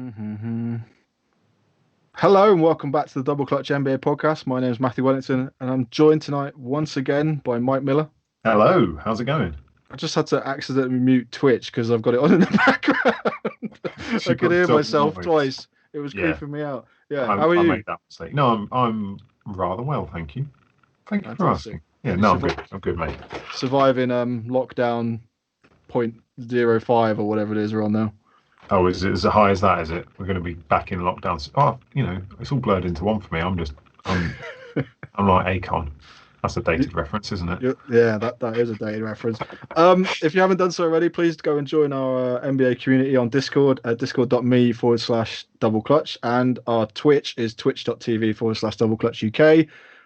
Mm-hmm. Hello and welcome back to the Double Clutch NBA podcast. My name is Matthew Wellington and I'm joined tonight once again by Mike Miller. Hello, how's it going? I just had to accidentally mute Twitch because I've got it on in the background. I could hear myself twice. It was creeping me out. Yeah, how are you? I made that mistake. No, I'm rather well, thank you. Thank you for asking. Yeah, no, I'm good. I'm good, mate. Surviving lockdown 0.05 or whatever it is we're on now. Oh, is it as high as that? Is it? We're going to be back in lockdown. Oh, it's all blurred into one for me. I'm like Akon. That's a dated reference, isn't it? Yeah, that is a dated reference. If you haven't done so already, please go and join our NBA community on Discord at discord.me/doubleclutch. And our Twitch is twitch.tv/doubleclutch UK,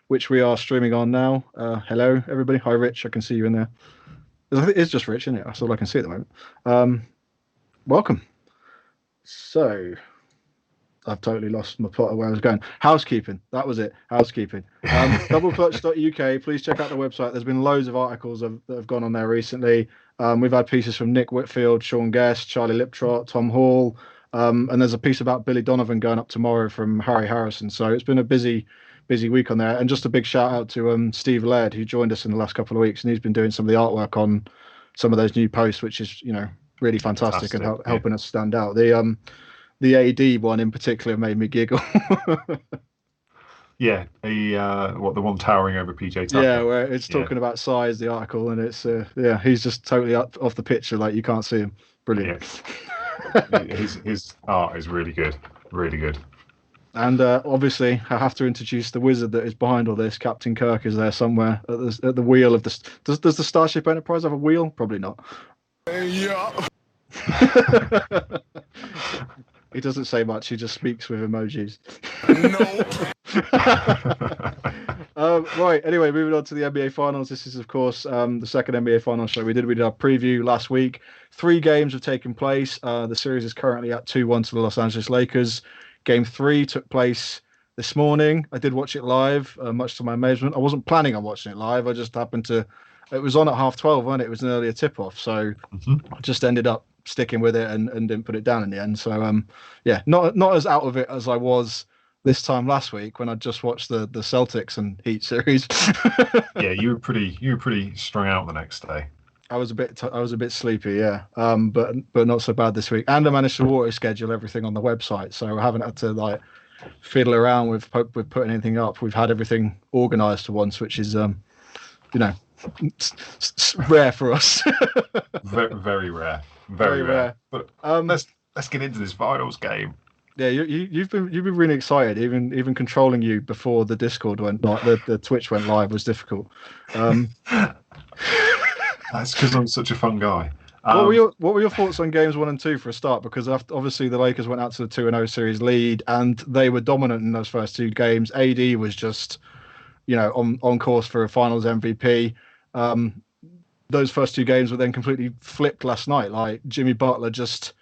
which we are streaming on now. Hello, everybody. Hi, Rich. I can see you in there. I think it's just Rich, isn't it? That's all I can see at the moment. Welcome. So, I've totally lost my plot of where I was going. Housekeeping. That was it. Housekeeping. Doubleclutch.uk. Please check out the website. There's been loads of articles that have gone on there recently. We've had pieces from Nick Whitfield, Sean Guest, Charlie Liptrot, Tom Hall. And there's a piece about Billy Donovan going up tomorrow from Harry Harrison. So it's been a busy week on there. And just a big shout out to Steve Laird, who joined us in the last couple of weeks. And he's been doing some of the artwork on some of those new posts, which is, really fantastic and helping us stand out. The AD one in particular made me giggle. Yeah, the one towering over PJ Tucker. Yeah, where it's talking about size, the article, and it's he's just totally off the picture, like you can't see him. Brilliant. Yeah. his art is really good, really good. And obviously, I have to introduce the wizard that is behind all this. Captain Kirk is there somewhere at the wheel of the. Does the Starship Enterprise have a wheel? Probably not. Yeah. He doesn't say much. He just speaks with emojis. No. Right. Anyway, moving on to the NBA Finals. This is, of course, the second NBA Finals show we did. We did our preview last week. 3 games have taken place. The series is currently at 2-1 to the Los Angeles Lakers. Game 3 took place this morning. I did watch it live, much to my amazement. I wasn't planning on watching it live. I just happened to. It was on at 12:30, wasn't it? It was an earlier tip-off, so I just ended up sticking with it and didn't put it down in the end. So not as out of it as I was this time last week when I just watched the Celtics and Heat series. Yeah, you were pretty strung out the next day. I was a bit sleepy, yeah. But not so bad this week. And I managed to auto schedule everything on the website, so I haven't had to fiddle around with putting anything up. We've had everything organised for once, which is rare for us. Very rare. Very rare. But let's get into this finals game. Yeah, you've been really excited. Even controlling you before the Discord went the Twitch went live was difficult. That's because I'm such a fun guy. What were your thoughts on games 1 and 2 for a start? Because obviously the Lakers went out to the 2-0 series lead and they were dominant in those first 2 games. AD was just on course for a Finals MVP. Those first 2 games were then completely flipped last night. Like Jimmy Butler, just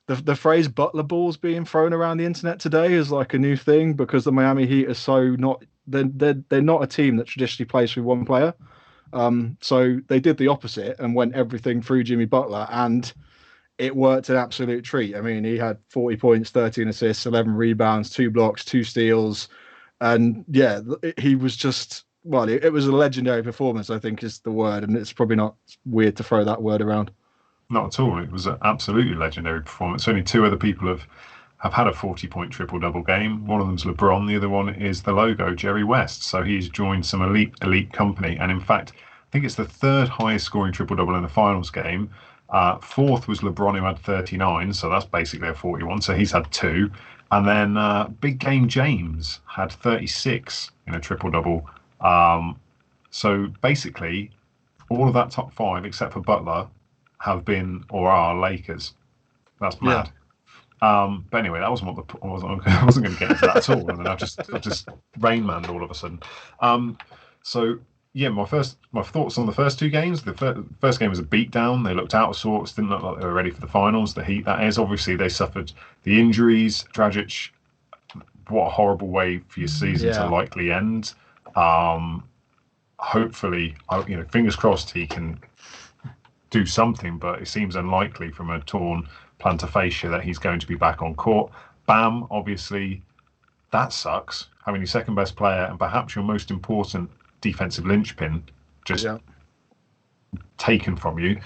the phrase "Butler balls" being thrown around the internet today is like a new thing because the Miami Heat are so not they're not a team that traditionally plays with one player. So they did the opposite and went everything through Jimmy Butler, and it worked an absolute treat. I mean, he had 40 points, 13 assists, 11 rebounds, 2 blocks, 2 steals, and he was just. Well, it was a legendary performance, I think is the word, and it's probably not weird to throw that word around. Not at all. It was an absolutely legendary performance. Only 2 other people have had a 40-point triple-double game. One of them's LeBron. The other one is the logo, Jerry West. So he's joined some elite company. And in fact, I think it's the 3rd highest scoring triple-double in the finals game. 4th was LeBron, who had 39. So that's basically a 41. So he's had 2. And then Big Game James had 36 in a triple-double. So basically, all of that top 5, except for Butler, have been or are Lakers. That's mad. Yeah. But anyway, that wasn't what I wasn't going to get into that at all. And then I just Rain Man'd all of a sudden. So yeah, my thoughts on the first 2 games. The first game was a beatdown. They looked out of sorts. Didn't look like they were ready for the finals. The Heat, that is. Obviously, they suffered the injuries. Dragic, what a horrible way for your season to likely end. Hopefully, fingers crossed he can do something, but it seems unlikely from a torn plantar fascia that he's going to be back on court. Bam, obviously, that sucks. Having your second best player and perhaps your most important defensive linchpin just taken from you.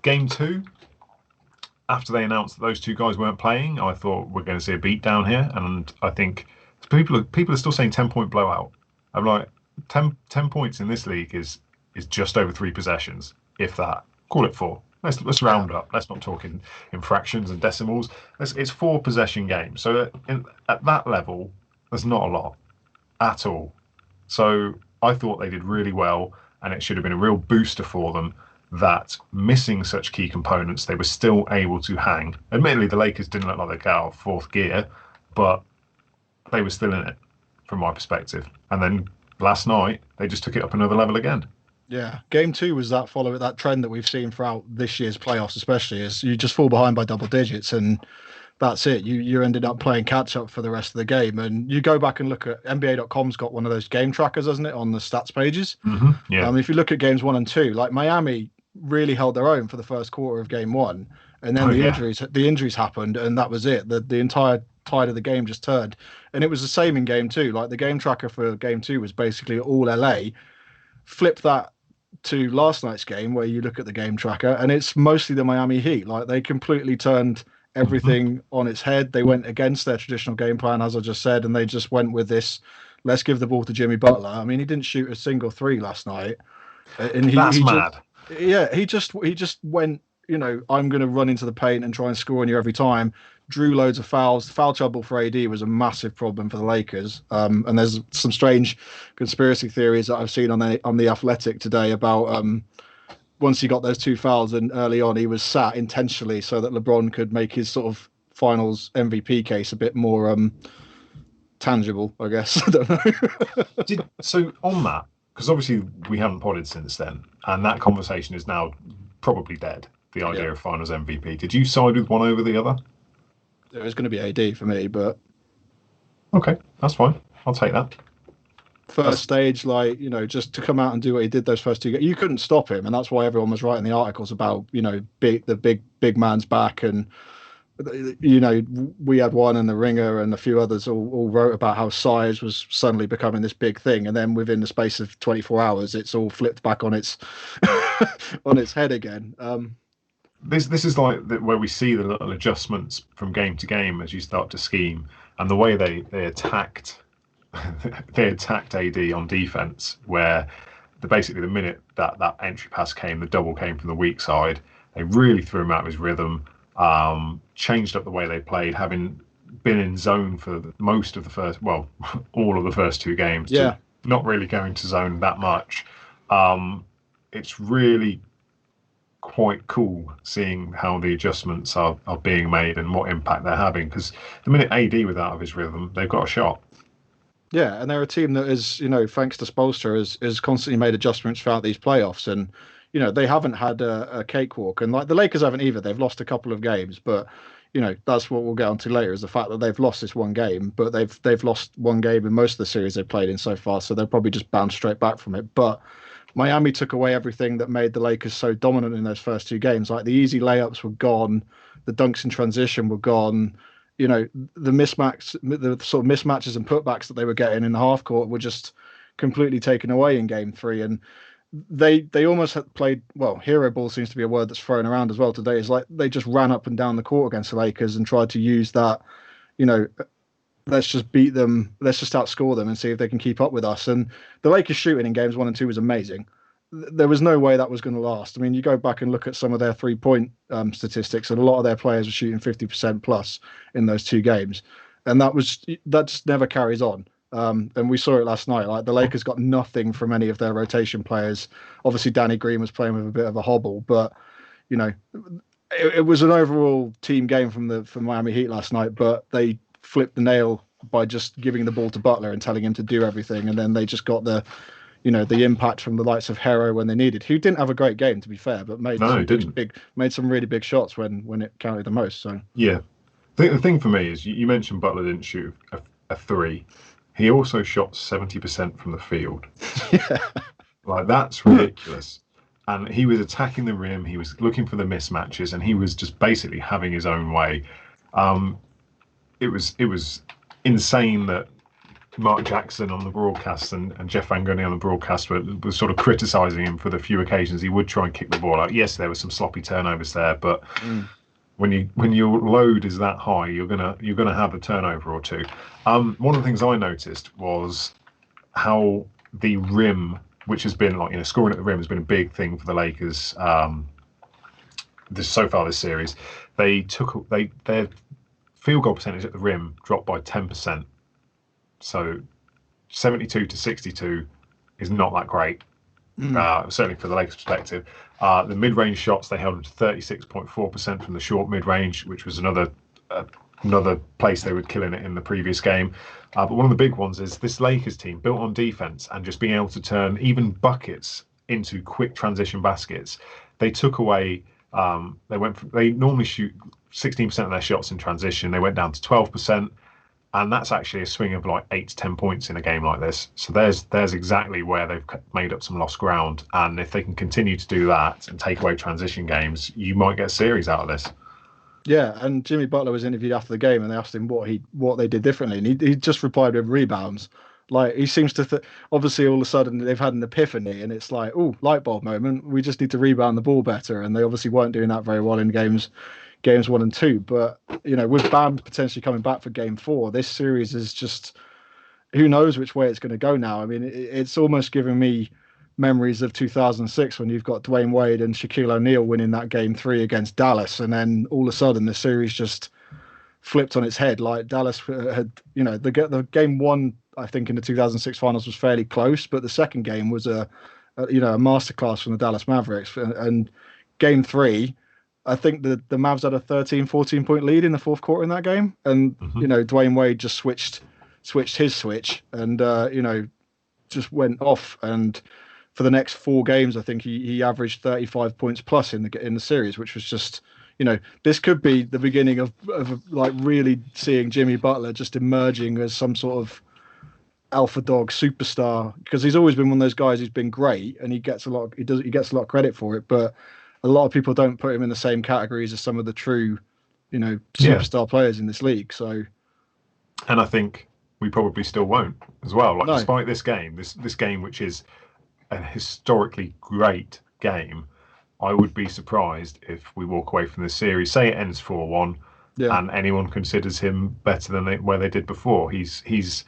Game 2, after they announced that those two guys weren't playing, I thought we're going to see a beat down here, and I think people are still saying 10-point blowout. I'm like, 10 points in this league is just over 3 possessions, if that. Call it 4. Let's round up. Let's not talk in fractions and decimals. It's 4 possession games. So at that level, there's not a lot at all. So I thought they did really well, and it should have been a real booster for them that missing such key components, they were still able to hang. Admittedly, the Lakers didn't look like they got out of 4th gear, but they were still in it from my perspective. And then last night, they just took it up another level again. Yeah, game 2 was that trend that we've seen throughout this year's playoffs, especially, is you just fall behind by double digits and that's it. You ended up playing catch up for the rest of the game. And you go back and look at NBA.com's got one of those game trackers, hasn't it, on the stats pages? Mm-hmm. Yeah. If you look at games 1 and 2, like Miami really held their own for the first quarter of game 1, and then the injuries happened, and that was it. The entire tide of the game just turned, and it was the same in game 2. Like the game tracker for game 2 was basically all LA. Flip that to last night's game, where you look at the game tracker, and it's mostly the Miami Heat. Like they completely turned everything on its head. They went against their traditional game plan, as I just said, and they just went with this, let's give the ball to Jimmy Butler. I mean, he didn't shoot a single 3 last night. And That's mad. He just went, I'm going to run into the paint and try and score on you every time. Drew loads of fouls. Foul trouble for AD was a massive problem for the Lakers. And there's some strange conspiracy theories that I've seen on the Athletic today about once he got those 2 fouls and early on, he was sat intentionally so that LeBron could make his sort of finals MVP case a bit more tangible, I guess. I don't know. So on that, because obviously we haven't podded since then, and that conversation is now probably dead, the idea of finals MVP. Did you side with one over the other? It was going to be AD for me, but... Okay, that's fine. I'll take that. First stage, just to come out and do what he did those first 2 games, you couldn't stop him, and that's why everyone was writing the articles about, the big man's back, and we had one and the Ringer and a few others all wrote about how size was suddenly becoming this big thing, and then within the space of 24 hours, it's all flipped back on its on its head again. This is like where we see the little adjustments from game to game as you start to scheme, and the way they attacked. They attacked AD on defense, where basically the minute that entry pass came, the double came from the weak side. They really threw him out of his rhythm, changed up the way they played, having been in zone for most of the first, well, all of the first 2 games. Yeah. Not really going to zone that much. It's really quite cool seeing how the adjustments are being made and what impact they're having, because the minute AD was out of his rhythm, they've got a shot. Yeah, and they're a team that is, thanks to Spoelstra, has constantly made adjustments throughout these playoffs. And, they haven't had a cakewalk. And like the Lakers haven't either. They've lost a couple of games. But, that's what we'll get onto later, is the fact that they've lost this one game. But they've lost one game in most of the series they've played in so far. So they'll probably just bounce straight back from it. But Miami took away everything that made the Lakers so dominant in those first 2 games. Like the easy layups were gone. The dunks in transition were gone. The mismatch, the sort of mismatches and putbacks that they were getting in the half court were just completely taken away in game 3. And they almost had played, well, hero ball seems to be a word that's thrown around as well today. It's like they just ran up and down the court against the Lakers and tried to use that, let's just beat them, let's just outscore them and see if they can keep up with us. And the Lakers shooting in games 1 and 2 was amazing. There was no way that was going to last. I mean, you go back and look at some of their 3-point statistics, and a lot of their players were shooting 50% plus in those 2 games, and that just never carries on. And we saw it last night. Like the Lakers got nothing from any of their rotation players. Obviously, Danny Green was playing with a bit of a hobble, but it was an overall team game from Miami Heat last night. But they flipped the nail by just giving the ball to Butler and telling him to do everything, and then they just got the impact from the likes of Hero when they needed, who didn't have a great game, to be fair, but made some really big shots when it counted the most. So yeah, the thing for me is you mentioned Butler didn't shoot a 3. He also shot 70% from the field. Yeah, like that's ridiculous. and he was attacking the rim. He was looking for the mismatches, and he was just basically having his own way. Um, it was insane that Mark Jackson on the broadcast and Jeff Van Gundy on the broadcast were sort of criticising him for the few occasions he would try and kick the ball out. Yes, there were some sloppy turnovers there, but when your load is that high, you're gonna have a turnover or two. One of the things I noticed was how the rim, which has been scoring at the rim has been a big thing for the Lakers so far this series. Their field goal percentage at the rim dropped by 10%. So 72 to 62 is not that great, certainly for the Lakers' perspective. The mid-range shots, they held to 36.4% from the short mid-range, which was another place they were killing it in the previous game. But one of the big ones is this Lakers team built on defense and just being able to turn even buckets into quick transition baskets. They took away, they normally shoot 16% of their shots in transition. They went down to 12%. And that's actually a swing of like 8 to 10 points in a game like this. So there's exactly where they've made up some lost ground. And if they can continue to do that and take away transition games, you might get a series out of this. Yeah, and Jimmy Butler was interviewed after the game, and they asked him what they did differently, and he just replied with rebounds. Like, he seems to obviously all of a sudden they've had an epiphany, and it's like, oh, light bulb moment. We just need to rebound the ball better, and they obviously weren't doing that very well in games 1 and 2. But with Bam potentially coming back for game 4, this series is just, who knows which way it's going to go now. I mean, it's almost giving me memories of 2006 when you've got Dwayne Wade and Shaquille O'Neal winning that game 3 against Dallas, and then all of a sudden the series just flipped on its head. Like, Dallas had, the game 1, I think, in the 2006 finals was fairly close, but the second game was a masterclass from the Dallas Mavericks, and game 3, I think the Mavs had a 13-14 point lead in the fourth quarter in that game, and Dwayne Wade just switched his switch, and just went off. And for the next 4 games, I think he averaged 35 points plus in the series, which was just, this could be the beginning of like really seeing Jimmy Butler just emerging as some sort of alpha dog superstar, because he's always been one of those guys who's been great, and he gets a lot of credit for it, but a lot of people don't put him in the same categories as some of the true, superstar players in this league. So, and I think we probably still won't as well. Like, despite this game, this game, which is a historically great game, I would be surprised if we walk away from this series. Say it ends 4-1, and anyone considers him better than where they did before. He's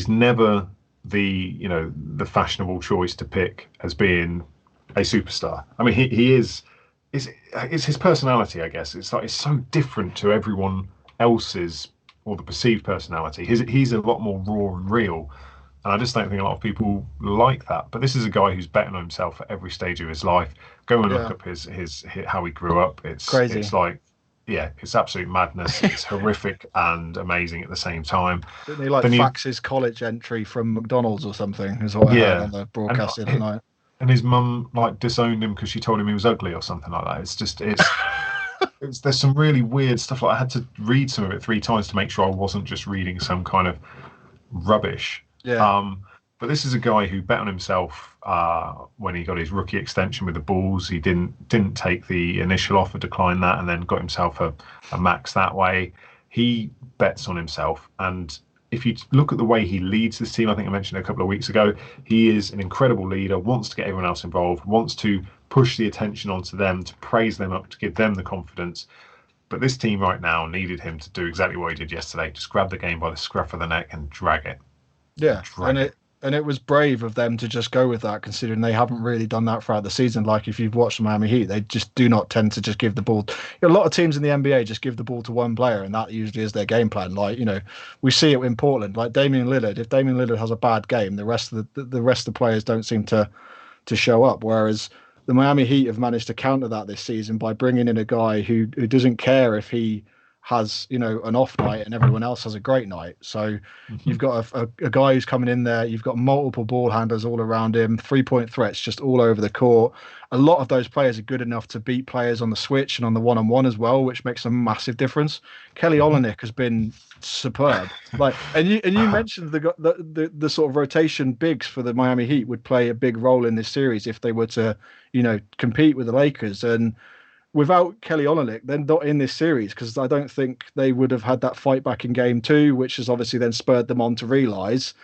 never the fashionable choice to pick as being a superstar. I mean, he is. It's his personality, I guess. It's so different to everyone else's, or the perceived personality. He's a lot more raw and real, and I just don't think a lot of people like that. But this is a guy who's betting on himself at every stage of his life. Go and look up his how he grew up. It's crazy. It's like, it's absolute madness. It's horrific and amazing at the same time. Didn't he fax his college entry from McDonald's or something? Is what I heard on the broadcast the other night. And his mum disowned him because she told him he was ugly or something like that. It's just there's some really weird stuff. Like, I had to read some of it 3 times to make sure I wasn't just reading some kind of rubbish. Yeah. But this is a guy who bet on himself when he got his rookie extension with the Bulls. He didn't take the initial offer, declined that, and then got himself a max that way. He bets on himself, and if you look at the way he leads this team, I think I mentioned a couple of weeks ago, he is an incredible leader, wants to get everyone else involved, wants to push the attention onto them, to praise them up, to give them the confidence. But this team right now needed him to do exactly what he did yesterday, just grab the game by the scruff of the neck and drag it. Yeah, and it was brave of them to just go with that, considering they haven't really done that throughout the season. Like, if you've watched the Miami Heat, they just do not tend to just give the ball. A lot of teams in the NBA just give the ball to one player, and that usually is their game plan. Like, we see it in Portland. Like, Damian Lillard. If Damian Lillard has a bad game, the rest of the players don't seem to show up. Whereas the Miami Heat have managed to counter that this season by bringing in a guy who doesn't care if he has, you know, an off night and everyone else has a great night. So you've got a guy who's coming in there. You've got multiple ball handlers all around him, 3-point threats just all over the court. A lot of those players are good enough to beat players on the switch and on the one-on-one as well, which makes a massive difference. Kelly Olynyk has been superb. Like, and you mentioned the sort of rotation bigs for the Miami Heat would play a big role in this series if they were to, you know, compete with the Lakers. And without Kelly Olynyk, they're not in this series, because I don't think they would have had that fight back in game 2, which has obviously then spurred them on to realise,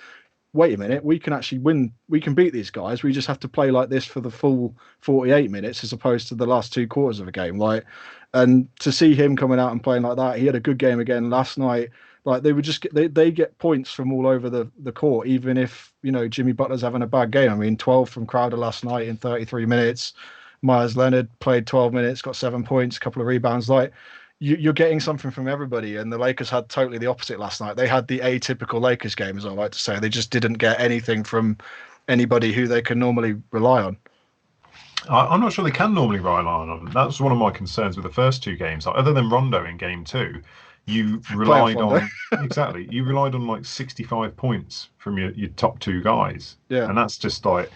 wait a minute, we can actually win, we can beat these guys. We just have to play like this for the full 48 minutes as opposed to the last 2 quarters of a game. Like, and to see him coming out and playing like that, he had a good game again last night. Like, they would just they get points from all over the court, even if, you know, Jimmy Butler's having a bad game. I mean, 12 from Crowder last night in 33 minutes. Myers Leonard played 12 minutes, got 7 points, a couple of rebounds. Like, you're getting something from everybody. And the Lakers had totally the opposite last night. They had the atypical Lakers game, as I like to say. They just didn't get anything from anybody who they can normally rely on. I'm not sure they can normally rely on them. That's one of my concerns with the first 2 games. Like, other than Rondo in game 2, you relied on exactly. You relied on like 65 points from your top 2 guys. Yeah, and that's just like,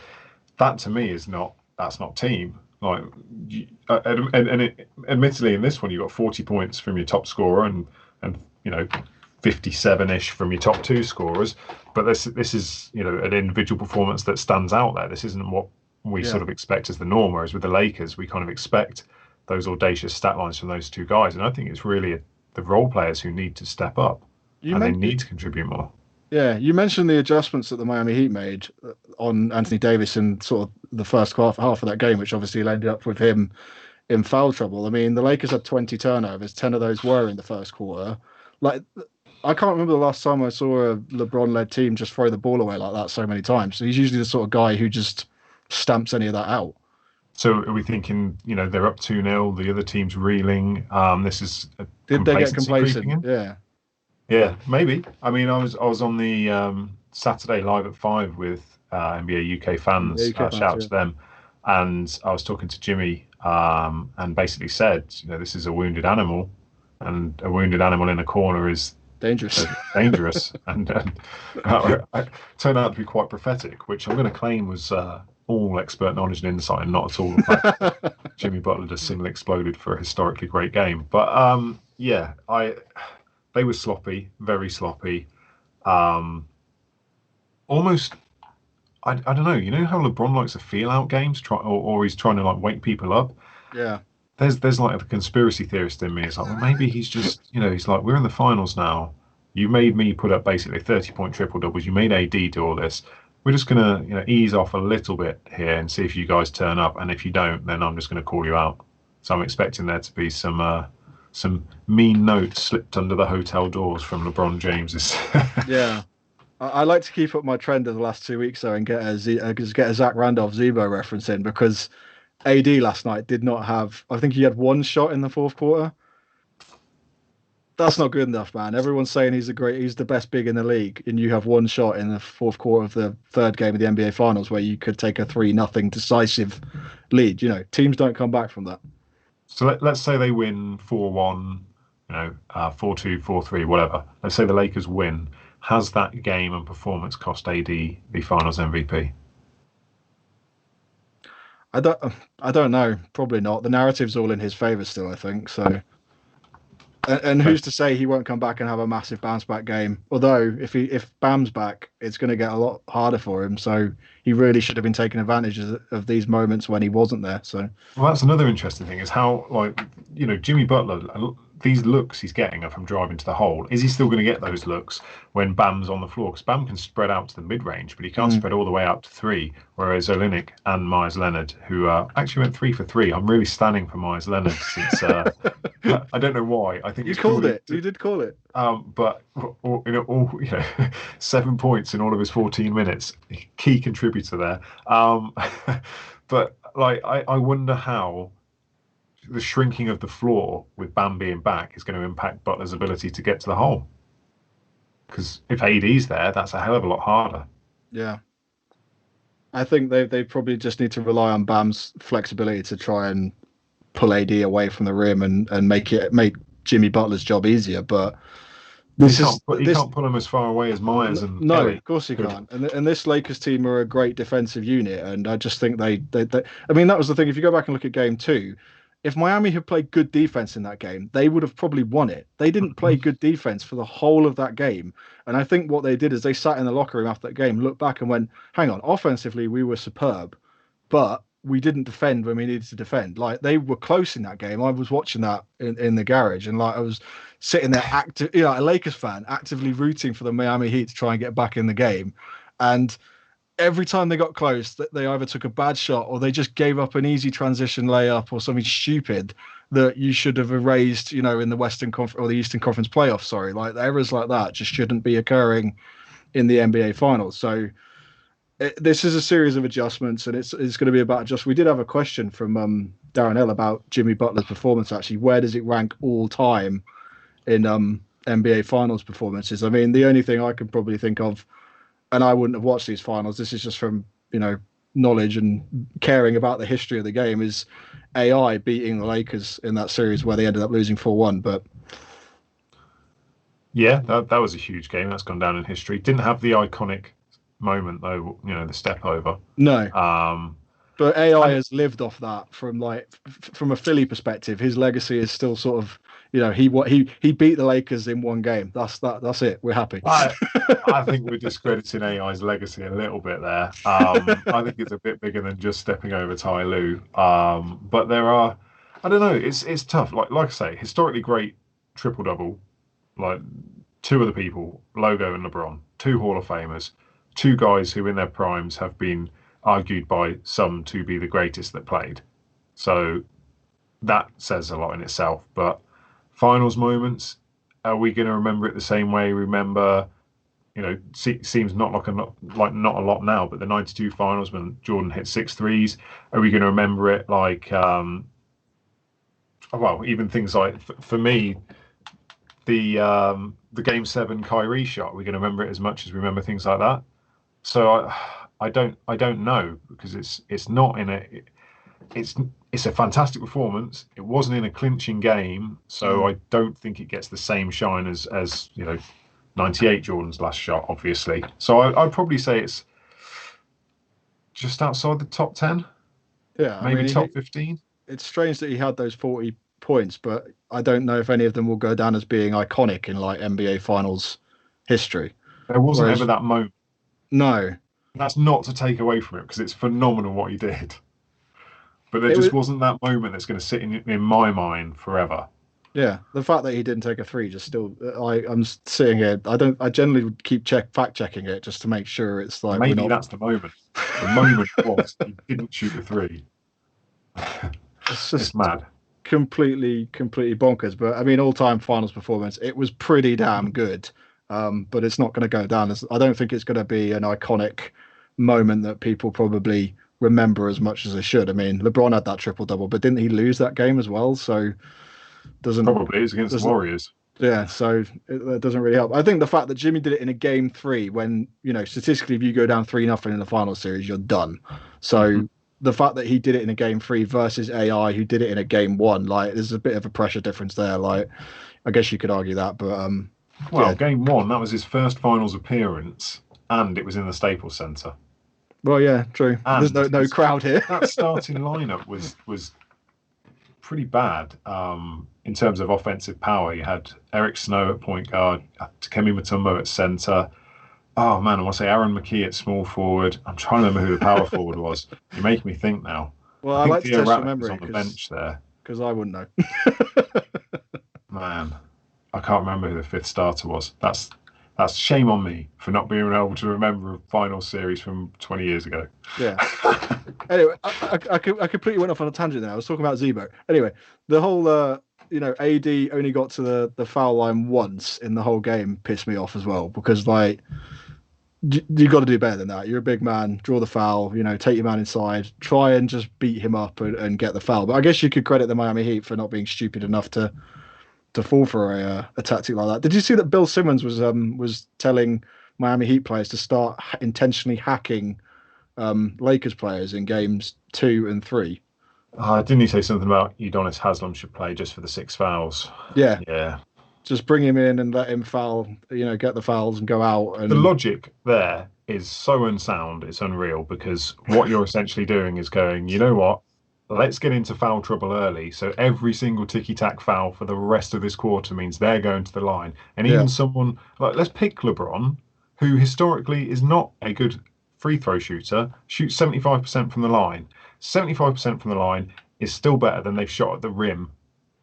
that to me is not, that's not team. Like, admittedly, in this one, you got 40 points from your top scorer and you know, 57-ish from your top 2 scorers. But this is, you know, an individual performance that stands out there. This isn't what we sort of expect as the norm. Whereas with the Lakers, we kind of expect those audacious stat lines from those 2 guys. And I think it's really the role players who need to step up and they need to contribute more. Yeah, you mentioned the adjustments that the Miami Heat made on Anthony Davis in sort of the first half of that game, which obviously ended up with him in foul trouble. I mean, the Lakers had 20 turnovers. 10 of those were in the first quarter. Like, I can't remember the last time I saw a LeBron-led team just throw the ball away like that so many times. So he's usually the sort of guy who just stamps any of that out. So are we thinking, you know, they're up 2-0, the other team's reeling? This is did they get complacent? Yeah, maybe. I mean, I was on the Saturday Live at 5 with NBA UK fans. Shout out to them. And I was talking to Jimmy and basically said, you know, this is a wounded animal, and a wounded animal in a corner is dangerous. and it turned out to be quite prophetic, which I'm going to claim was all expert knowledge and insight, and not at all the fact that Jimmy Butler just suddenly exploded for a historically great game. But they were sloppy, very sloppy. Almost, I don't know. You know how LeBron likes to feel out games, or he's trying to like wake people up. Yeah. There's like a conspiracy theorist in me. It's like, well, maybe he's just, you know, he's like, we're in the finals now. You made me put up basically 30-point triple doubles. You made AD do all this. We're just gonna, you know, ease off a little bit here and see if you guys turn up. And if you don't, then I'm just gonna call you out. So I'm expecting there to be some mean notes slipped under the hotel doors from LeBron James's. Yeah, I like to keep up my trend of the last 2 weeks though, and get a Zach Randolph Zebo reference in, because AD last night did not have. I think he had 1 shot in the fourth quarter. That's not good enough, man. Everyone's saying he's the best big in the league, and you have 1 shot in the fourth quarter of the third game of the NBA Finals where you could take a 3-0 decisive lead. You know, teams don't come back from that. So let's say they win 4-1, you know, 4-2, 4-3, whatever. Let's say the Lakers win. Has that game and performance cost AD the Finals MVP? I don't know. Probably not. The narrative's all in his favour still, I think. So, and who's to say he won't come back and have a massive bounce back game? Although if Bam's back, it's going to get a lot harder for him. So he really should have been taking advantage of these moments when he wasn't there. So, well, that's another interesting thing is how, like, you know, Jimmy Butler, these looks he's getting are from driving to the hole. Is he still going to get those looks when Bam's on the floor? Because Bam can spread out to the mid-range, but he can't spread all the way out to 3. Whereas Olynyk and Myers Leonard, who actually went 3 for 3. I'm really standing for Myers Leonard since I don't know why. I think you called it. You did call it. But 7 points in all of his 14 minutes, key contributor there. But like, I wonder how the shrinking of the floor with Bam being back is going to impact Butler's ability to get to the hole. Because if AD's there, that's a hell of a lot harder. Yeah. I think they probably just need to rely on Bam's flexibility to try and pull AD away from the rim and make Jimmy Butler's job easier. But he can't put them as far away as Myers and no, Kelly. of course he can't. And this Lakers team are a great defensive unit, and I just think they I mean, that was the thing. If you go back and look at game two, if Miami had played good defense in that game, they would have probably won it. They didn't play good defense for the whole of that game. And I think what they did is they sat in the locker room after that game, looked back and went, hang on, offensively, we were superb, but we didn't defend when we needed to defend. Like, they were close in that game. I was watching that in the garage, and like I was sitting there a Lakers fan, actively rooting for the Miami Heat to try and get back in the game. And every time they got close, they either took a bad shot or they just gave up an easy transition layup or something stupid that you should have erased, in the Western Conference or the Eastern Conference playoffs. Sorry, like errors like that just shouldn't be occurring in the NBA Finals. So this is a series of adjustments, and it's going to be about just. We did have a question from Darren L about Jimmy Butler's performance. Actually, where does it rank all time in NBA Finals performances? I mean, the only thing I could probably think of, and I wouldn't have watched these finals, this is just from, knowledge and caring about the history of the game, is AI beating the Lakers in that series where they ended up losing 4-1. But yeah, that was a huge game. That's gone down in history. Didn't have the iconic moment, though, the step over. No. But AI has lived off that from a Philly perspective. His legacy is still sort of, he beat the Lakers in one game. That's it. We're happy. I think we're discrediting AI's legacy a little bit there. I think it's a bit bigger than just stepping over Ty Lue. But there are, I don't know. It's tough. Like I say, historically great triple double. Like two of the people, Logo and LeBron, two Hall of Famers, two guys who in their primes have been argued by some to be the greatest that played. So that says a lot in itself. But finals moments, are we going to remember it the same way we remember, seems not a lot now, but the 92 finals when Jordan hit 6 threes? Are we going to remember it like, even things like, for me, the Game 7 Kyrie shot, are we going to remember it as much as we remember things like that? So I don't know, because it's not in a it's a fantastic performance. It wasn't in a clinching game, so I don't think it gets the same shine as 98 Jordan's last shot, obviously. So I'd probably say it's just outside the top 10. Yeah, maybe top 15. It's strange that he had those 40 points, but I don't know if any of them will go down as being iconic in like NBA Finals history. There wasn't ever that moment. No. That's not to take away from it, because it's phenomenal what he did. But there wasn't that moment that's going to sit in my mind forever. Yeah, the fact that he didn't take a three just still. I'm sitting here. I generally would keep fact checking it just to make sure it's like. Maybe that's the moment. The moment was he didn't shoot the three. It's mad. Completely bonkers. But I mean, all-time finals performance. It was pretty damn good. But it's not going to go down as. I don't think it's going to be an iconic moment that people probably remember as much as they should. I mean, LeBron had that triple double, but didn't he lose that game as well? So probably is against the Warriors. Yeah, so that doesn't really help. I think the fact that Jimmy did it in a game 3, when statistically, if you go down 3-0 in the final series, you're done. So the fact that he did it in a game 3 versus AI, who did it in a game 1, like there's a bit of a pressure difference there. Like, I guess you could argue that, but game 1, that was his first finals appearance, and it was in the Staples Center. Well, yeah, true. And there's no crowd here. That starting lineup was pretty bad in terms of offensive power. You had Eric Snow at point guard, Takemi Mutombo at center. Oh man, I want to say Aaron McKee at small forward. I'm trying to remember who the power forward was. You're making me think now. Well, I like to test your memory on the bench there, because I wouldn't know. Man, I can't remember who the 5th starter was. That's shame on me for not being able to remember a final series from 20 years ago. Yeah. Anyway, I completely went off on a tangent there. I was talking about Zebo. Anyway, the whole, AD only got to the foul line once in the whole game pissed me off as well, because, like, you got to do better than that. You're a big man, draw the foul, take your man inside, try and just beat him up and get the foul. But I guess you could credit the Miami Heat for not being stupid enough to fall for a tactic like that. Did you see that Bill Simmons was telling Miami Heat players to start intentionally hacking Lakers players in games 2 and 3? Didn't you say something about Udonis Haslem should play just for the 6 fouls? Yeah, Yeah. just bring him in and let him foul, get the fouls and go out. The And logic there is so unsound, it's unreal because what you're essentially doing is going, you know what? Let's get into foul trouble early. So every single ticky-tack foul for the rest of this quarter means they're going to the line. And yeah, even someone like, let's pick LeBron, who historically is not a good free throw shooter, shoots 75% from the line. 75% from the line is still better than they've shot at the rim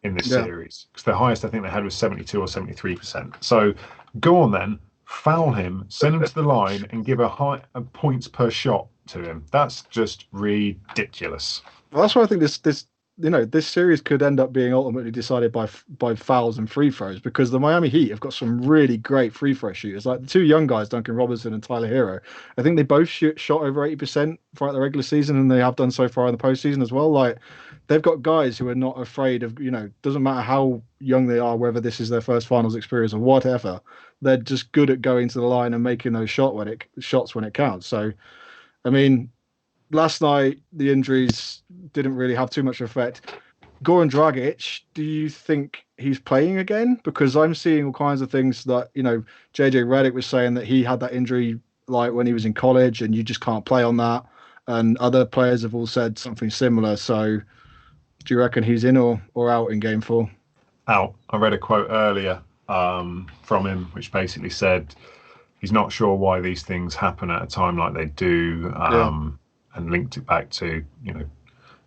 in this yeah. series. Because the highest I think they had was 72 or 73%. So go on then, foul him, send him to the line, and give a points per shot to him. That's just ridiculous. Well, that's why I think this series could end up being ultimately decided by fouls and free throws because the Miami Heat have got some really great free throw shooters. Like the two young guys, Duncan Robinson and Tyler Hero. I think they both shot over 80% throughout the regular season, and they have done so far in the postseason as well. Like they've got guys who are not afraid of, doesn't matter how young they are, whether this is their first finals experience or whatever. They're just good at going to the line and making those shots when it counts. So, I mean, last night the injuries didn't really have too much effect. Goran Dragic, do you think he's playing again? Because I'm seeing all kinds of things that, JJ Redick was saying that he had that injury like when he was in college and you just can't play on that. And other players have all said something similar. So do you reckon he's in or out in game 4? Out. I read a quote earlier from him, which basically said he's not sure why these things happen at a time like they do, and linked it back to,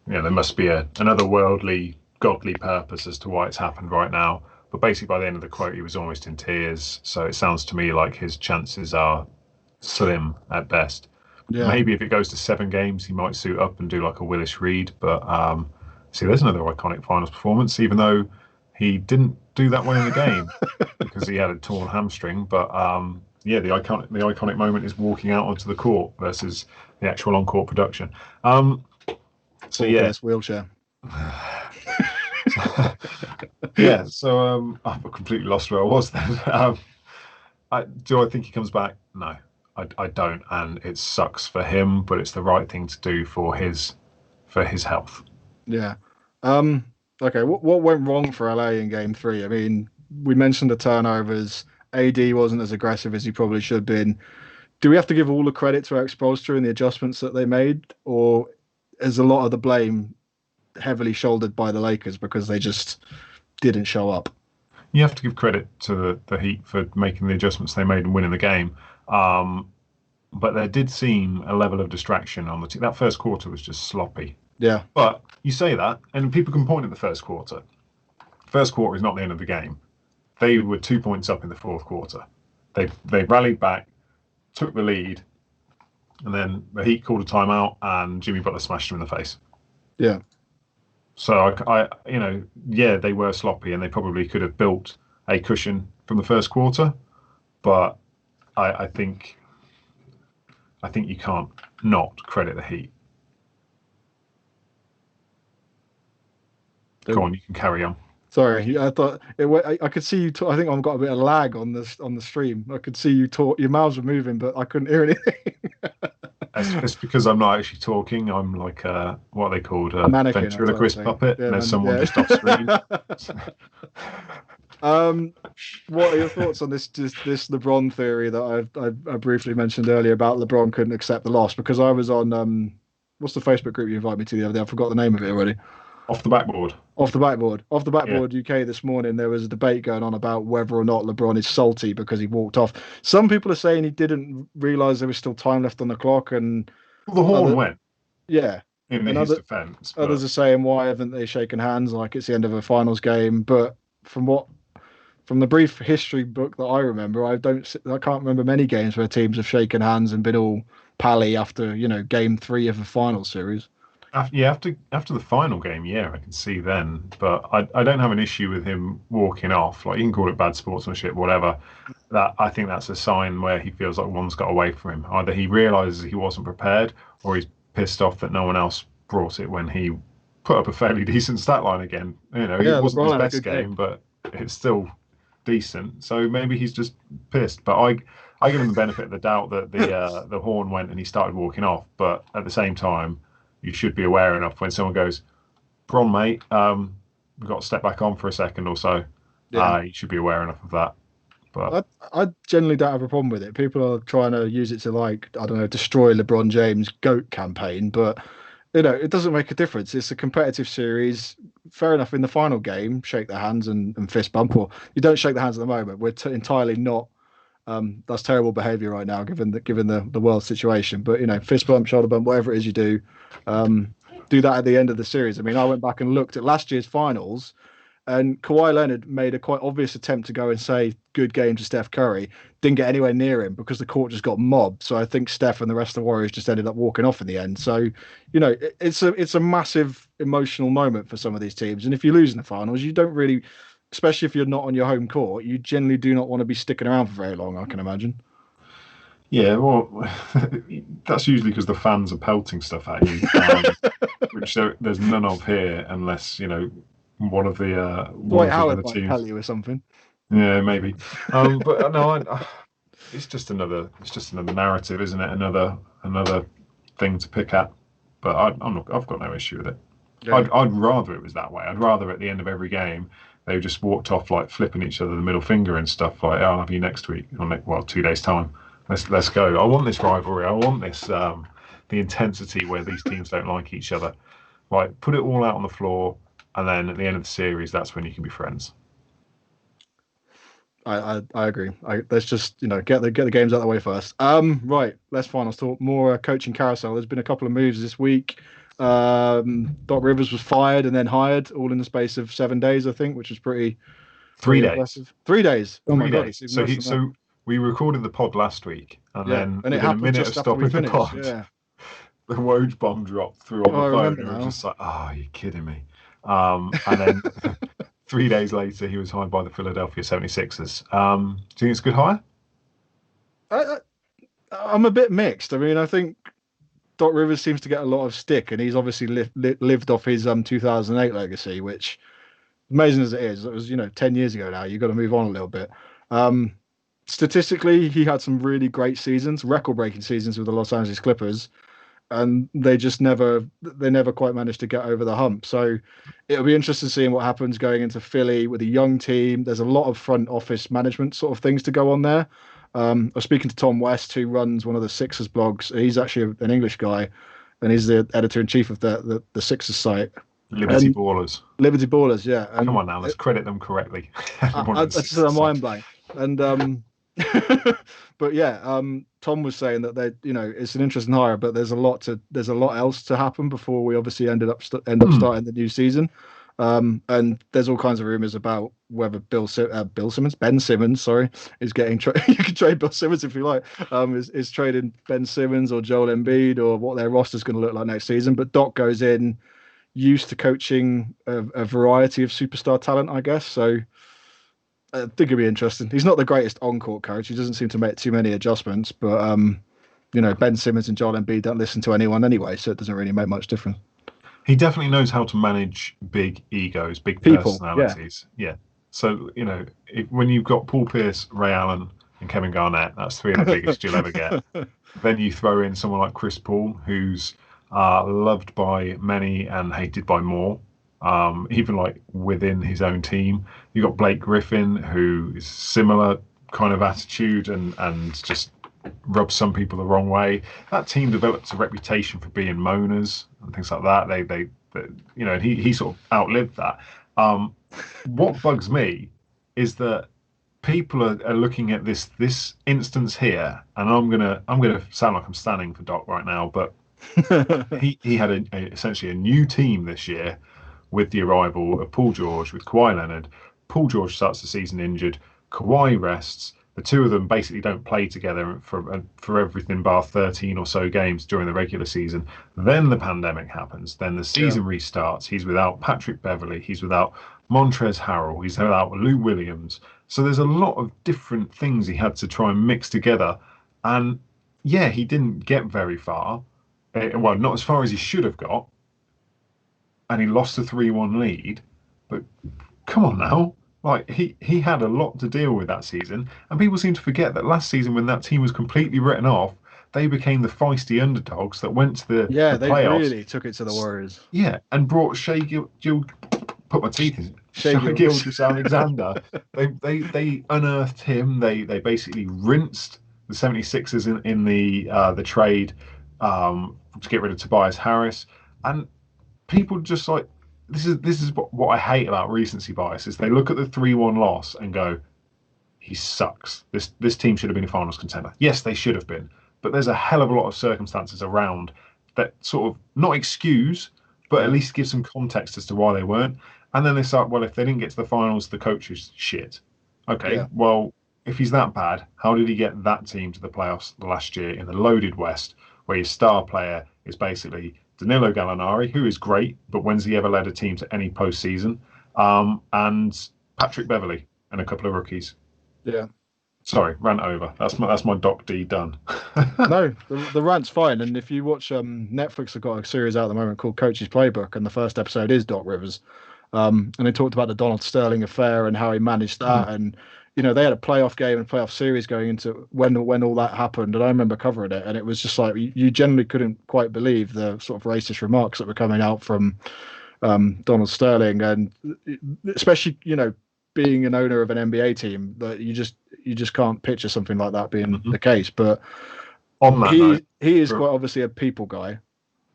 there must be another worldly, godly purpose as to why it's happened right now. But basically, by the end of the quote, he was almost in tears. So it sounds to me like his chances are slim at best. Yeah. Maybe if it goes to 7 games, he might suit up and do like a Willis Reed. But see, there's another iconic finals performance, even though he didn't do that well in the game because he had a torn hamstring. But the iconic moment is walking out onto the court versus the actual on-court production. So yeah, wheelchair. Yeah. So I've completely lost where I was then. Do I think he comes back? No, I don't, and it sucks for him, but it's the right thing to do for his health. Yeah. Okay. What went wrong for LA in Game 3? I mean, we mentioned the turnovers. AD wasn't as aggressive as he probably should have been. Do we have to give all the credit to Eric Spoelstra and the adjustments that they made, or is a lot of the blame heavily shouldered by the Lakers because they just didn't show up? You have to give credit to the Heat for making the adjustments they made and winning the game. But there did seem a level of distraction on the team. That first quarter was just sloppy. Yeah. But you say that, and people can point at the first quarter. First quarter is not the end of the game. They were 2 points up in the fourth quarter. They rallied back, took the lead, and then the Heat called a timeout, and Jimmy Butler smashed him in the face. Yeah. So they were sloppy, and they probably could have built a cushion from the first quarter, but I think you can't not credit the Heat. Go on, you can carry on. Sorry, I thought I could see you talk. I think I've got a bit of lag on the stream. I could see you talk. Your mouths were moving, but I couldn't hear anything. It's because I'm not actually talking. I'm like what are they called? A mannequin, ventriloquist puppet, yeah, and there's someone just off screen. What are your thoughts on this LeBron theory that I briefly mentioned earlier about LeBron couldn't accept the loss? Because I was on what's the Facebook group you invited me to the other day? I forgot the name of it already. Off the backboard. UK this morning, there was a debate going on about whether or not LeBron is salty because he walked off. Some people are saying he didn't realize there was still time left on the clock, and the horn went. Yeah. In his defense. Others are saying, why haven't they shaken hands like it's the end of a finals game? But from the brief history book that I remember, I can't remember many games where teams have shaken hands and been all pally after game 3 of a final series. After the final game, I can see then. But I don't have an issue with him walking off. Like, you can call it bad sportsmanship, whatever. I think that's a sign where he feels like one's got away from him. Either he realizes he wasn't prepared, or he's pissed off that no one else brought it when he put up a fairly decent stat line again. It wasn't his best game, but it's still decent. So maybe he's just pissed. But I give him the benefit of the doubt that the horn went and he started walking off. But at the same time, you should be aware enough when someone goes, Bron, mate, we've got to step back on for a second or so. Yeah. You should be aware enough of that. But I generally don't have a problem with it. People are trying to use it to, like, I don't know, destroy LeBron James' GOAT campaign, but it doesn't make a difference. It's a competitive series. Fair enough. In the final game, shake their hands and fist bump, or you don't shake the hands at the moment. We're entirely not. That's terrible behaviour right now, given the world situation. But fist bump, shoulder bump, whatever it is you um, do that at the end of the series. I mean, I went back and looked at last year's finals. And Kawhi Leonard made a quite obvious attempt to go and say good game to Steph Curry. Didn't get anywhere near him because the court just got mobbed. So I think Steph and the rest of the Warriors just ended up walking off in the end. So, it's a massive emotional moment for some of these teams. And if you lose in the finals, you don't really, especially if you're not on your home court, you generally do not want to be sticking around for very long, I can imagine. yeah, well, that's usually because the fans are pelting stuff at you, which there's none of here unless one of the Dwight other Howard might teams. tell you or something. Yeah, maybe. But no, it's just another narrative, isn't it? Another thing to pick at. But I've got no issue with it. Yeah. I'd rather it was that way. I'd rather at the end of every game they just walked off like flipping each other the middle finger and stuff like, "Oh, I'll have you next week or 2 days time. Let's go. I want this rivalry. I want this the intensity where these teams don't like each other. Like put it all out on the floor, and then at the end of the series, that's when you can be friends." I agree. Let's just get the games out of the way first. Right. Let's finals talk more coaching carousel. There's been a couple of moves this week. Doc Rivers was fired and then hired all in the space of 7 days, I think, which was pretty 3 days. impressive. 3 days. Oh my God. 3 days. So we recorded the pod last week, and then and it within a happened minute just of after we stopping the finished. pod, Yeah. the Woj bomb dropped through on Oh, I the phone, remember and we now. were just like, "Oh, you're kidding me." And then 3 days later, he was hired by the Philadelphia 76ers. Do you think it's a good hire? I, I'm a bit mixed. I mean, I think Doc Rivers seems to get a lot of stick, and he's obviously lived off his 2008 legacy, which, amazing as it is, it was 10 years ago now. You've got to move on a little bit. Statistically, he had some really great seasons, record-breaking seasons with the Los Angeles Clippers, and they never quite managed to get over the hump. So it'll be interesting seeing what happens going into Philly with a young team. There's a lot of front office management sort of things to go on there. I was speaking to Tom West, who runs one of the Sixers blogs. He's actually an English guy, and he's the editor in chief of the Sixers site. Liberty And Ballers. Liberty Ballers, yeah. And Come on now, let's credit them correctly. That's just a mind blank. And but yeah, Tom was saying that it's an interesting hire, but there's a lot else to happen before we obviously end up starting the new season. And there's all kinds of rumors about whether Ben Simmons, sorry, is getting you can trade Bill Simmons if you like. Is trading Ben Simmons or Joel Embiid or what their roster's going to look like next season. But Doc goes in used to coaching a variety of superstar talent, I guess. So I think it'd be interesting. He's not the greatest on-court coach. He doesn't seem to make too many adjustments, but Ben Simmons and Joel Embiid don't listen to anyone anyway, so it doesn't really make much difference. He definitely knows how to manage big egos, big People, personalities. Yeah. So when you've got Paul Pierce, Ray Allen, and Kevin Garnett, that's three of the biggest you'll ever get. Then you throw in someone like Chris Paul, who's loved by many and hated by more. Even like within his own team, you got Blake Griffin, who is similar kind of attitude and just rubs some people the wrong way. That team developed a reputation for being moaners and things like that. He sort of outlived that. What bugs me is that people are looking at this instance here, and I'm gonna sound like I'm standing for Doc right now, but he had essentially a new team this year with the arrival of Paul George, with Kawhi Leonard. Paul George starts the season injured. Kawhi rests. The two of them basically don't play together for everything bar 13 or so games during the regular season. Then the pandemic happens. Then the season restarts. He's without Patrick Beverley. He's without Montrezl Harrell. He's without Lou Williams. So there's a lot of different things he had to try and mix together. And yeah, he didn't get very far. Well, not as far as he should have got. And he lost a 3-1 lead. But come on now. Like he had a lot to deal with that season, and people seem to forget that last season when that team was completely written off, they became the feisty underdogs that went to Yeah, the they playoffs. really took it to the Warriors. Yeah, and brought put my teeth in. Shea Shai Gilgeous-Alexander. they unearthed him. They basically rinsed the 76ers in the trade to get rid of Tobias Harris. And people just like this is what I hate about recency bias is they look at the 3-1 loss and go, he sucks. This team should have been a finals contender. Yes, they should have been, but there's a hell of a lot of circumstances around that sort of not excuse, but at least give some context as to why they weren't. And then they start, well, if they didn't get to the finals, the coach is shit. Okay, well, if he's that bad, how did he get that team to the playoffs last year in the loaded West, where his star player is basically Danilo Gallinari, who is great, but when's he ever led a team to any postseason? And Patrick Beverley and a couple of rookies. Yeah. Sorry, rant over. That's my Doc D done. No, the rant's fine. And if you watch Netflix have got a series out at the moment called Coach's Playbook, and the first episode is Doc Rivers. And they talked about the Donald Sterling affair and how he managed that. And, you know, they had a playoff game and playoff series going into when all that happened. And I remember covering it. And it was just like, you generally couldn't quite believe the sort of racist remarks that were coming out from Donald Sterling. And especially, you know, being an owner of an NBA team, that you just can't picture something like that being the case. But on that note, he is quite obviously a people guy.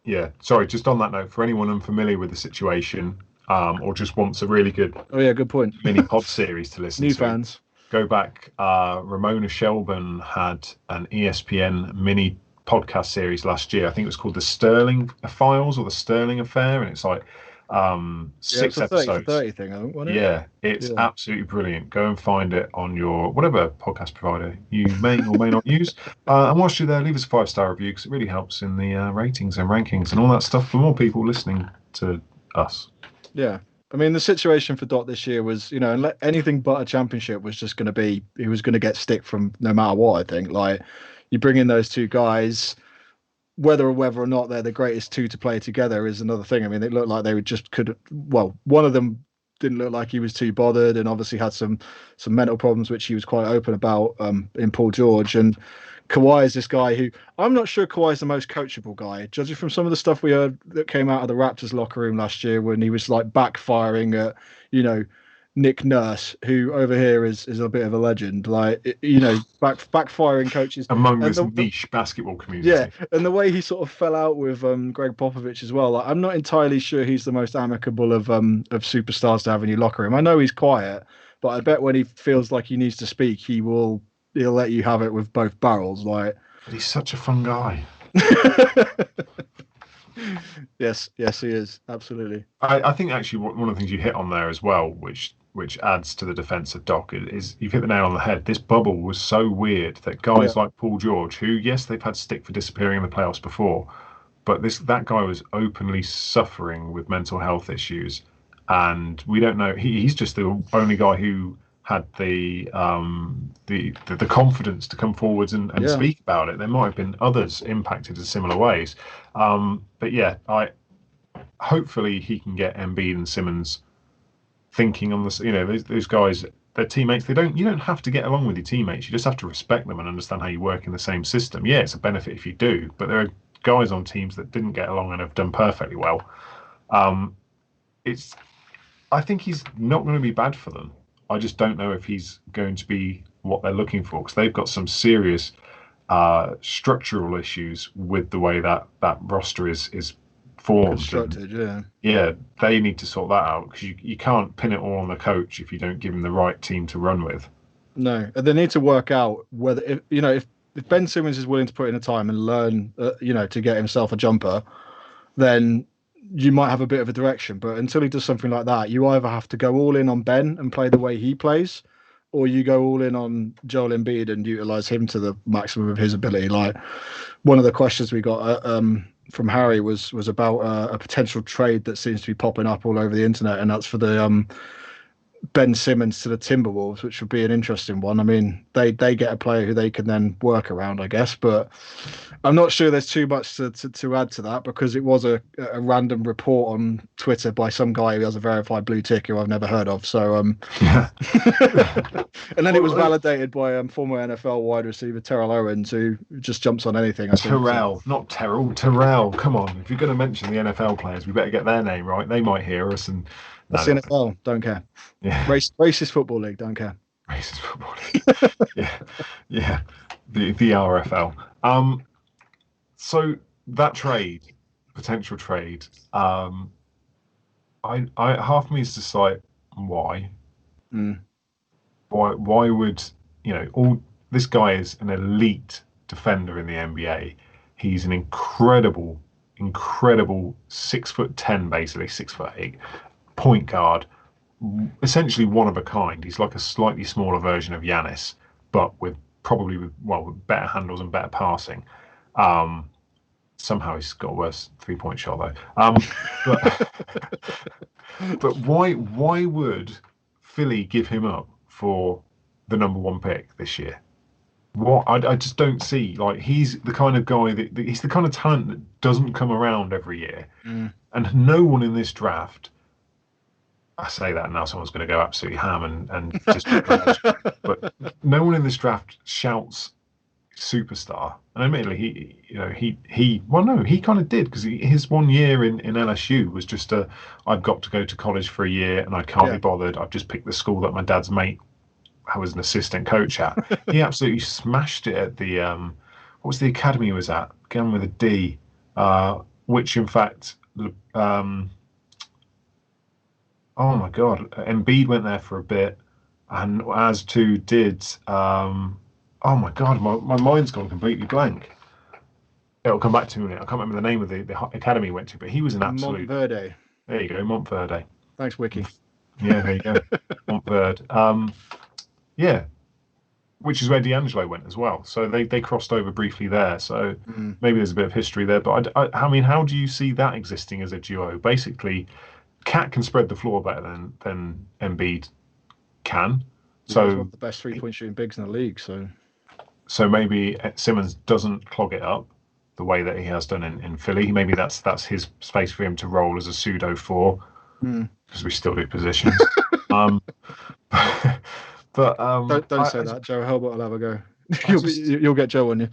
Yeah. Sorry, just on that note, for anyone unfamiliar with the situation, or just wants a really good good point, mini pod series to listen new to, fans, go back. Ramona Shelburne had an ESPN mini podcast series last year. I think it was called the Sterling Files or the Sterling Affair, and it's like 6 episodes. 30 thing, I think, wasn't it? Yeah, it's absolutely brilliant. Go and find it on your whatever podcast provider you may or may not use. And whilst you're there, leave us a 5-star review because it really helps in the ratings and rankings and all that stuff for more people listening to us. Yeah. I mean, the situation for Dot this year was, you know, anything but a championship was just going to be, he was going to get stick from no matter what, I think. Like, you bring in those two guys, whether or not they're the greatest two to play together is another thing. I mean, it looked like they one of them didn't look like he was too bothered and obviously had some mental problems, which he was quite open about in Paul George. And Kawhi is this guy who, I'm not sure Kawhi is the most coachable guy, judging from some of the stuff we heard that came out of the Raptors locker room last year when he was like backfiring at, you know, Nick Nurse, who over here is a bit of a legend, like, you know, backfiring coaches among this niche basketball community. Yeah, and the way he sort of fell out with Greg Popovich as well. Like, I'm not entirely sure he's the most amicable of superstars to have in your locker room. I know he's quiet, but I bet when he feels like he needs to speak, he'll let you have it with both barrels. Like, but he's such a fun guy. Yes, he is, absolutely. I think actually one of the things you hit on there as well, which adds to the defense of Doc, is you've hit the nail on the head. This bubble was so weird that guys like Paul George, who, yes, they've had stick for disappearing in the playoffs before, but that guy was openly suffering with mental health issues, and we don't know. He's just the only guy who had the confidence to come forwards and speak about it. There might have been others impacted in similar ways, but yeah, hopefully he can get Embiid and Simmons thinking on this. You know, those guys, they're teammates. You don't have to get along with your teammates. You just have to respect them and understand how you work in the same system. Yeah, it's a benefit if you do, but there are guys on teams that didn't get along and have done perfectly well. I think he's not going to be bad for them. I just don't know if he's going to be what they're looking for, because they've got some serious structural issues with the way that roster is formed. Constructed, yeah, they need to sort that out, because you can't pin it all on the coach if you don't give him the right team to run with. No, and they need to work out whether, if Ben Simmons is willing to put in the time and learn, to get himself a jumper, then you might have a bit of a direction. But until he does something like that, you either have to go all in on Ben and play the way he plays, or you go all in on Joel Embiid and utilize him to the maximum of his ability. Like, one of the questions we got from Harry was about a potential trade that seems to be popping up all over the internet, and that's for the Ben Simmons to the Timberwolves, which would be an interesting one. I mean, they get a player who they can then work around, I guess, but I'm not sure there's too much to add to that because it was a random report on Twitter by some guy who has a verified blue tick who I've never heard of. So Yeah. and then it was validated by former NFL wide receiver Terrell Owens, who just jumps on anything. I think. Terrell, not Terrell. Terrell. Come on, if you're going to mention the NFL players, we better get their name right. They might hear us. And that's the NFL. Don't care. Yeah. Racist football league. Don't care. Racist football league. Yeah. The RFL. So that potential trade, I half me is just like, why? Why would all this guy is an elite defender in the NBA. He's an incredible 6'10", basically 6'8", point guard, essentially one of a kind. He's like a slightly smaller version of Giannis, but with better handles and better passing. Somehow he's got a worse 3-point shot though. But why would Philly give him up for the number 1 pick this year? What I just don't see. Like, he's the kind of guy he's the kind of talent that doesn't come around every year, and no one in this draft. I say that and now someone's going to go absolutely ham and just. But no one in this draft shouts superstar, and admittedly he kind of did, because his 1 year in LSU was just I've got to go to college for a year and I can't be bothered. I've just picked the school that my dad's mate I was an assistant coach at. He absolutely smashed it at the what was the academy he was at? Again with a D, which in fact, oh my God, Embiid went there for a bit, and as too did. Oh my God, my mind's gone completely blank. It'll come back to me. I can't remember the name of the academy he went to, but he was an absolute. Montverde. There you go, Montverde. Thanks, Wiki. Yeah, there you go, Montverde. Yeah, which is where D'Angelo went as well. So they crossed over briefly there. So maybe there's a bit of history there. But I mean, how do you see that existing as a duo? Basically, Cat can spread the floor better than Embiid can. So he's one of the best 3-point shooting bigs in the league. So maybe Simmons doesn't clog it up the way that he has done in Philly. Maybe that's his space for him to roll as a pseudo 4, because we still do positions. But don't say that, Joe. Helbert will have a go. You'll get Joe on you.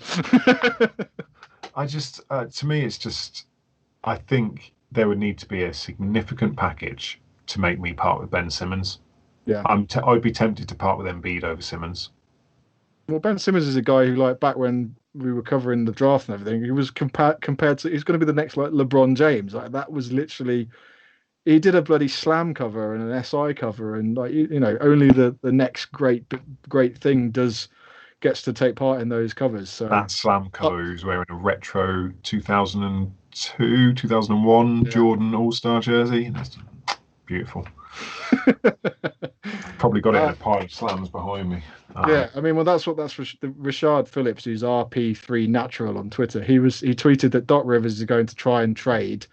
I just to me, it's just, I think there would need to be a significant package to make me part with Ben Simmons. Yeah, I'd be tempted to part with Embiid over Simmons. Well, Ben Simmons is a guy who, like, back when we were covering the draft and everything, he was compared to, he's going to be the next like LeBron James. Like, that was literally, he did a bloody slam cover and an SI cover, and like only the next great thing gets to take part in those covers. So that slam cover, he was wearing a retro 2002, 2001 Jordan All-Star jersey. That's beautiful. Probably got it in a pile of slams behind me. Yeah, I mean, well, that's Rashard Phillips, who's RP3 Natural on Twitter. He tweeted that Doc Rivers is going to try and trade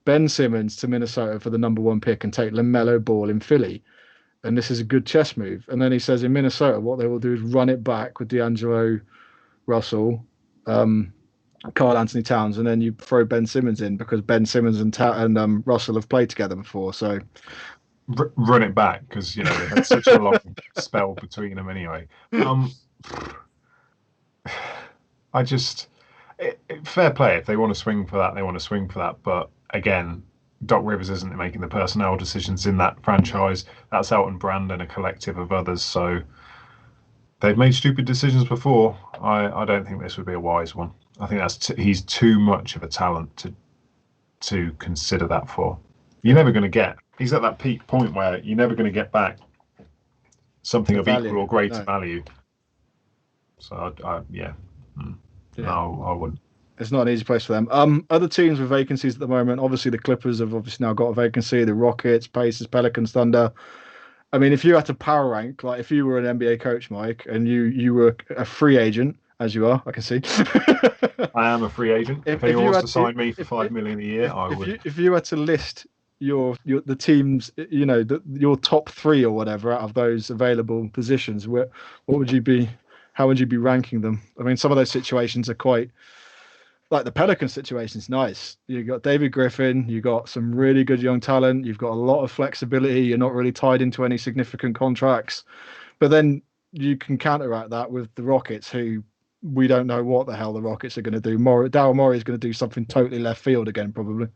Ben Simmons to Minnesota for the number 1 pick and take LaMelo Ball in Philly, and this is a good chess move. And then he says in Minnesota, what they will do is run it back with D'Angelo Russell, Karl Anthony Towns, and then you throw Ben Simmons in, because Ben Simmons and Russell have played together before. So run it back, because they had such a long spell between them anyway. I just fair play, if they want to swing for that, they want to swing for that. But again, Doc Rivers isn't making the personnel decisions in that franchise. That's Elton Brand and a collective of others. So they've made stupid decisions before. I don't think this would be a wise one. I think he's too much of a talent to consider that for. You're never going to get. He's at that peak point where you're never going to get back something of equal or greater value. So no, I wouldn't. It's not an easy place for them. Other teams with vacancies at the moment, obviously the Clippers have obviously now got a vacancy, the Rockets, Pacers, Pelicans, Thunder. I mean, if you had to power rank, like if you were an NBA coach, Mike, and you were a free agent, as you are, I can see. I am a free agent. If anyone wants to sign me for $5 million a year, I would. If you had to list the teams, your top three or whatever out of those available positions, what would you be? How would you be ranking them? I mean, some of those situations are quite like the Pelican situation's nice. You got David Griffin, you got some really good young talent, you've got a lot of flexibility. You're not really tied into any significant contracts, but then you can counteract that with the Rockets, who we don't know what the hell the Rockets are going to do. Daryl Morey is going to do something totally left field again, probably.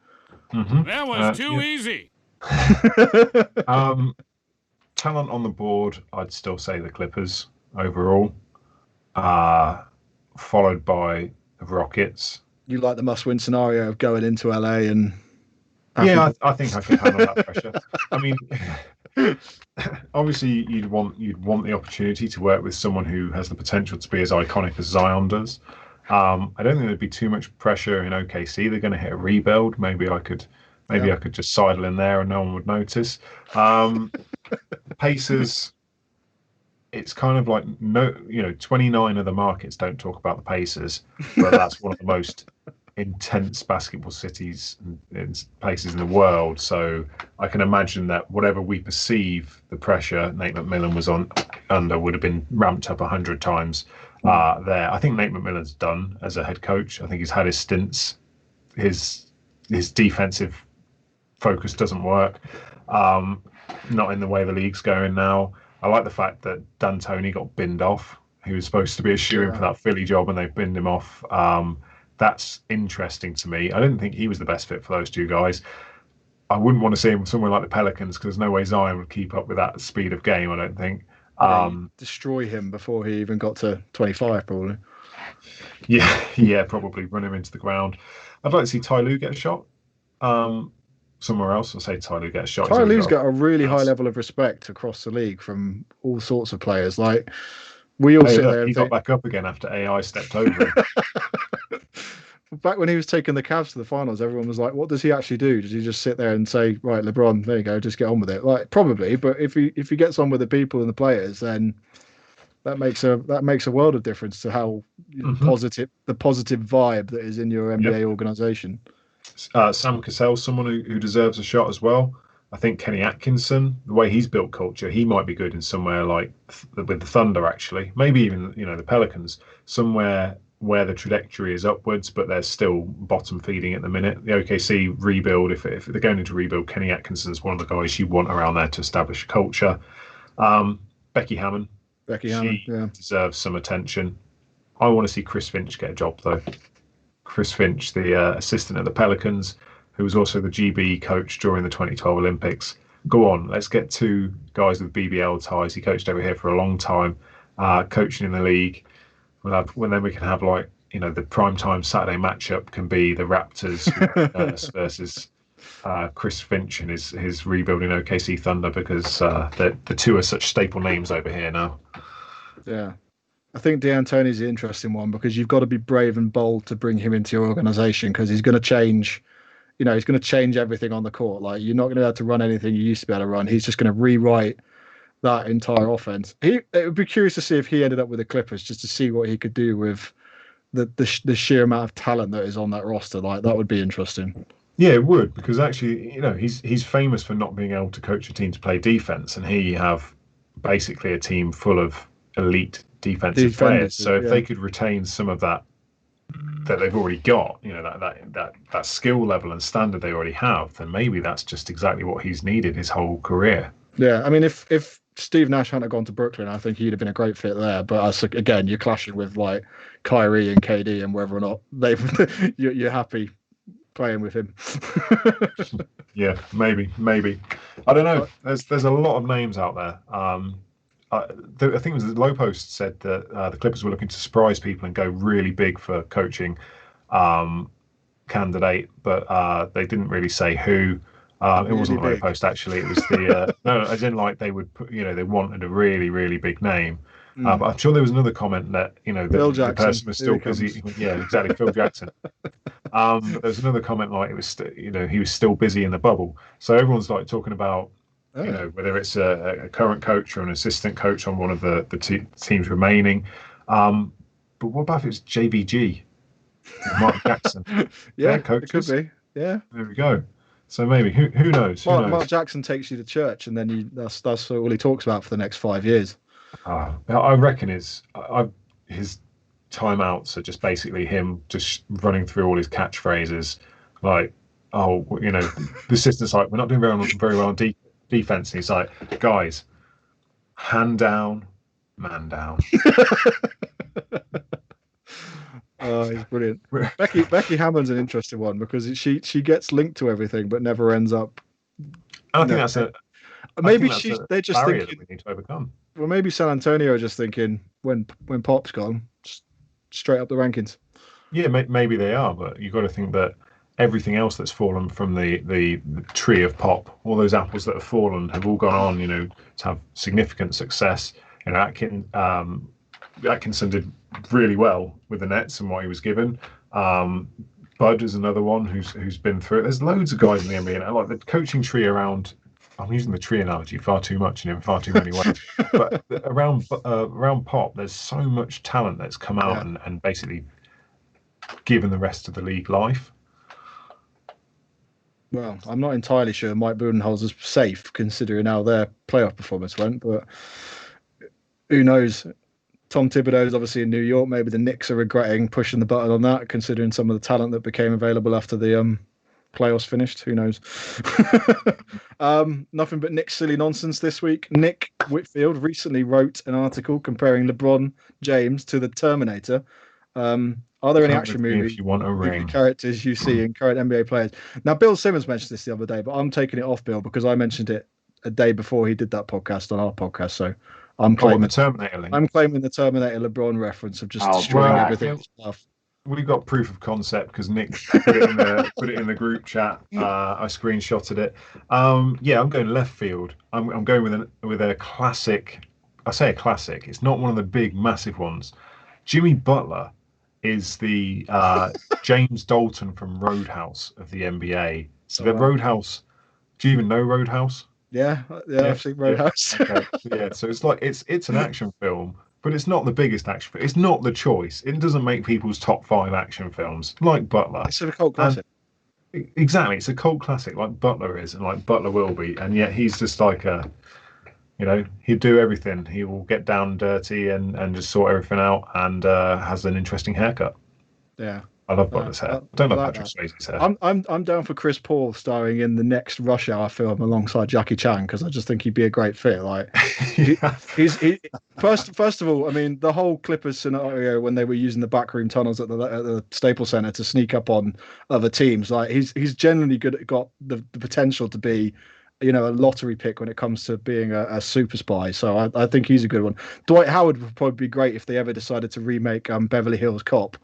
Mm-hmm. That was too easy. Talent on the board, I'd still say the Clippers overall, followed by the Rockets. You like the must-win scenario of going into LA and yeah, I think I can handle that pressure. I mean, obviously you'd want the opportunity to work with someone who has the potential to be as iconic as Zion does. I don't think there'd be too much pressure in OKC. They're going to hit a rebuild. Maybe I could just sidle in there and no one would notice. Pacers, it's kind of like 29 of the markets don't talk about the Pacers, but that's one of the most intense basketball cities and places in the world. So I can imagine that whatever we perceive the pressure Nate McMillan was under would have been ramped up 100 times there. I think Nate McMillan's done as a head coach. I think he's had his stints. His defensive focus doesn't work. Not in the way the league's going now. I like the fact that D'Antoni got binned off. He was supposed to be a shoo-in for that Philly job, and they binned him off. That's interesting to me. I didn't think he was the best fit for those two guys. I wouldn't want to see him somewhere like the Pelicans because there's no way Zion would keep up with that speed of game, I don't think. Destroy him before he even got to 25, probably. Yeah, probably run him into the ground. I'd like to see Ty Lue get a shot. Somewhere else, I'll say Ty Lue get a shot. Ty Lue's got a really high level of respect across the league from all sorts of players. Like we all sit there. He got back up again after AI stepped over him. Back when he was taking the Cavs to the finals, everyone was like, "What does he actually do? Does he just sit there and say, right, LeBron, there you go, just get on with it?" Like probably, but if he gets on with the people and the players, then that makes a world of difference to how positive vibe that is in your NBA organization. Sam Cassell's someone who deserves a shot as well. I think Kenny Atkinson, the way he's built culture, he might be good in somewhere like with the Thunder, actually. Maybe even the Pelicans, somewhere where the trajectory is upwards, but they're still bottom feeding at the minute. The OKC rebuild, if they're going into rebuild, Kenny Atkinson's one of the guys you want around there to establish a culture. Becky Hammon deserves some attention. I want to see Chris Finch get a job though. Chris Finch, the assistant at the Pelicans, who was also the GB coach during the 2012 Olympics. Go on, let's get two guys with BBL ties. He coached over here for a long time, coaching in the league. Then we can have the primetime Saturday matchup can be the Raptors versus Chris Finch and his rebuilding OKC Thunder because the two are such staple names over here now. Yeah. I think D'Antoni's the interesting one because you've got to be brave and bold to bring him into your organization because he's going to change, he's going to change everything on the court. Like you're not going to be able to run anything you used to be able to run. He's just going to rewrite that entire offense. It would be curious to see if he ended up with the Clippers just to see what he could do with the sheer amount of talent that is on that roster. Like that would be interesting. Yeah, it would because actually, he's famous for not being able to coach a team to play defense, and here you have basically a team full of elite defensive players. So if they could retain some of that they've already got, that skill level and standard they already have, then maybe that's just exactly what he's needed his whole career. Yeah, I mean, if Steve Nash hadn't gone to Brooklyn, I think he'd have been a great fit there. But again, you're clashing with like Kyrie and KD and whether or not you're happy playing with him. Yeah, maybe. I don't know. There's a lot of names out there. I think it was Low Post said that the Clippers were looking to surprise people and go really big for coaching candidate, but they didn't really say who. It wasn't Low Post actually. It was the no, as in like they would put, they wanted a really really big name. But I'm sure there was another comment that the person was still busy. Yeah, exactly, Phil Jackson. There was another comment like it was he was still busy in the bubble. So everyone's like talking about. Whether it's a current coach or an assistant coach on one of the teams remaining. But what about if it's JBG, Mark Jackson? Yeah, coaches? It could be. Yeah. There we go. So maybe who knows? Who knows? Mark Jackson takes you to church, and then that's all he talks about for the next 5 years. I reckon his timeouts are just basically him just running through all his catchphrases, like, oh, the assistant's like, we're not doing very well on defense. And he's like, guys, hand down, man down. Oh, he's brilliant. Becky Hammond's an interesting one because she gets linked to everything but never ends up. I think that's they're just thinking that we need to overcome. Well, maybe San Antonio are just thinking when Pop's gone, straight up the rankings. Yeah, maybe they are, but you've got to think that everything else that's fallen from the tree of Pop, all those apples that have fallen, have all gone on, to have significant success. Atkinson did really well with the Nets and what he was given. Bud is another one who's been through it. There's loads of guys in the NBA, and I like the coaching tree around. I'm using the tree analogy far too much and in far too many ways. But around Pop, there's so much talent that's come out and basically given the rest of the league life. Well, I'm not entirely sure Mike Budenholzer's safe considering how their playoff performance went, but who knows? Tom Thibodeau is obviously in New York. Maybe the Knicks are regretting pushing the button on that, considering some of the talent that became available after the playoffs finished. Who knows? Nothing but Nick's silly nonsense this week. Nick Whitfield recently wrote an article comparing LeBron James to the Terminator. Are there any action movie characters you see in current NBA players? Now, Bill Simmons mentioned this the other day, but I'm taking it off Bill because I mentioned it a day before he did that podcast on our podcast. So I'm claiming the Terminator link. I'm claiming the Terminator LeBron reference of just destroying everything. We've got proof of concept because Nick put it in the group chat. I screenshotted it. I'm going left field. I'm going with a classic. I say a classic. It's not one of the big massive ones. Jimmy Butler is the James Dalton from Roadhouse of the NBA. So Roadhouse. Do you even know Roadhouse? Yeah, I've seen Roadhouse. Okay. Yeah, so it's like it's an action film. But it's not the biggest action film. It's not the choice. It doesn't make people's top 5 action films like Butler. It's a cult classic. Exactly. It's a cult classic like Butler is and like Butler will be. And yet he's just like he'd do everything. He will get down dirty and just sort everything out and has an interesting haircut. Yeah. I love Butler's hair. I don't love Patrick Swayze's hair. I'm down for Chris Paul starring in the next Rush Hour film alongside Jackie Chan because I just think he'd be a great fit. Like, he's first of all, I mean, the whole Clippers scenario when they were using the backroom tunnels at the Staples Center to sneak up on other teams, like he's genuinely got the potential to be, a lottery pick when it comes to being a super spy. So I think he's a good one. Dwight Howard would probably be great if they ever decided to remake Beverly Hills Cop.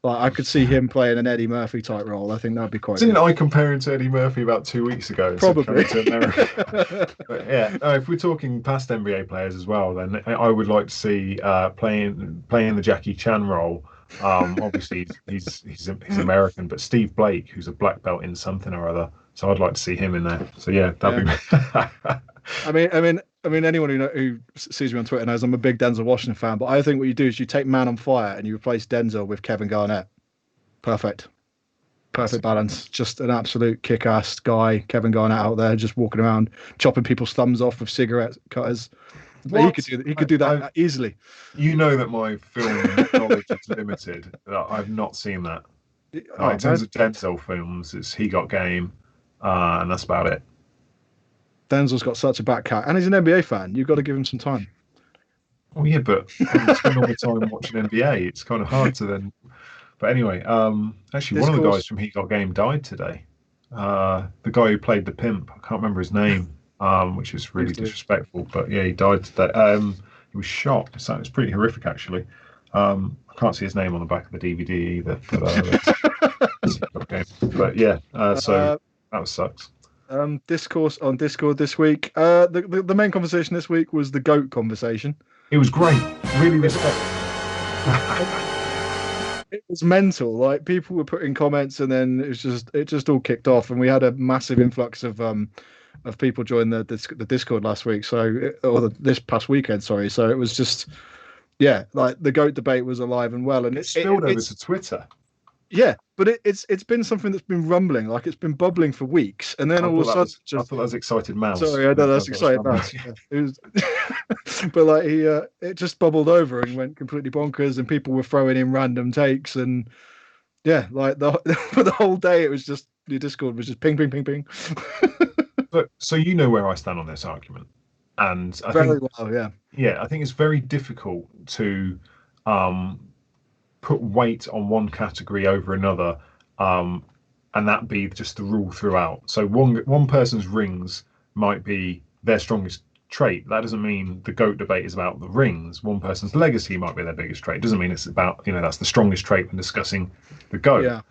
Like, I could see him playing an Eddie Murphy type role. I think that'd be quite. Didn't I compare him to Eddie Murphy about 2 weeks ago? Probably. But yeah, if we're talking past NBA players as well, then I would like to see playing the Jackie Chan role. Obviously, he's American, but Steve Blake, who's a black belt in something or other. So I'd like to see him in there. So yeah, that'd be. I mean, anyone who sees me on Twitter knows I'm a big Denzel Washington fan. But I think what you do is you take Man on Fire and you replace Denzel with Kevin Garnett. Perfect balance. Just an absolute kick-ass guy, Kevin Garnett out there, just walking around chopping people's thumbs off with cigarette cutters. He could do that easily. You know that my film knowledge is limited. I've not seen that. In terms of Denzel films, it's He Got Game, and that's about it. Denzel's got such a back cat, and he's an NBA fan. You've got to give him some time. Oh yeah, but I spend all the time watching NBA. It's kind of hard to then. But anyway, actually, one of the guys from He Got Game died today. The guy who played the pimp, I can't remember his name, which is really disrespectful. But yeah, he died today. He was shot. So it's pretty horrific, actually. I can't see his name on the back of the DVD either. But yeah, so that sucks. Discourse on Discord this week. The main conversation this week was the GOAT conversation. It was great. Really respectful. It was mental. Like, people were putting comments, and then it just all kicked off, and we had a massive influx of people join the Discord last week. This past weekend. Sorry. So it was just, like the GOAT debate was alive and well, and it spilled over to Twitter. Yeah, but it's been something that's been rumbling, like it's been bubbling for weeks, and then all of a sudden, I thought that was excited mouse. Sorry, I know that's excited mouse. Yeah. It was, but like it just bubbled over and went completely bonkers, and people were throwing in random takes, and yeah, like for the whole day, it was just your Discord was just ping, ping, ping, ping. But so you know where I stand on this argument, and I Very think well, yeah. I think it's very difficult to put weight on one category over another, and that be just the rule throughout. So one person's rings might be their strongest trait. That doesn't mean the GOAT debate is about the rings. One person's legacy might be their biggest trait. It doesn't mean it's about, that's the strongest trait when discussing the GOAT. Yeah.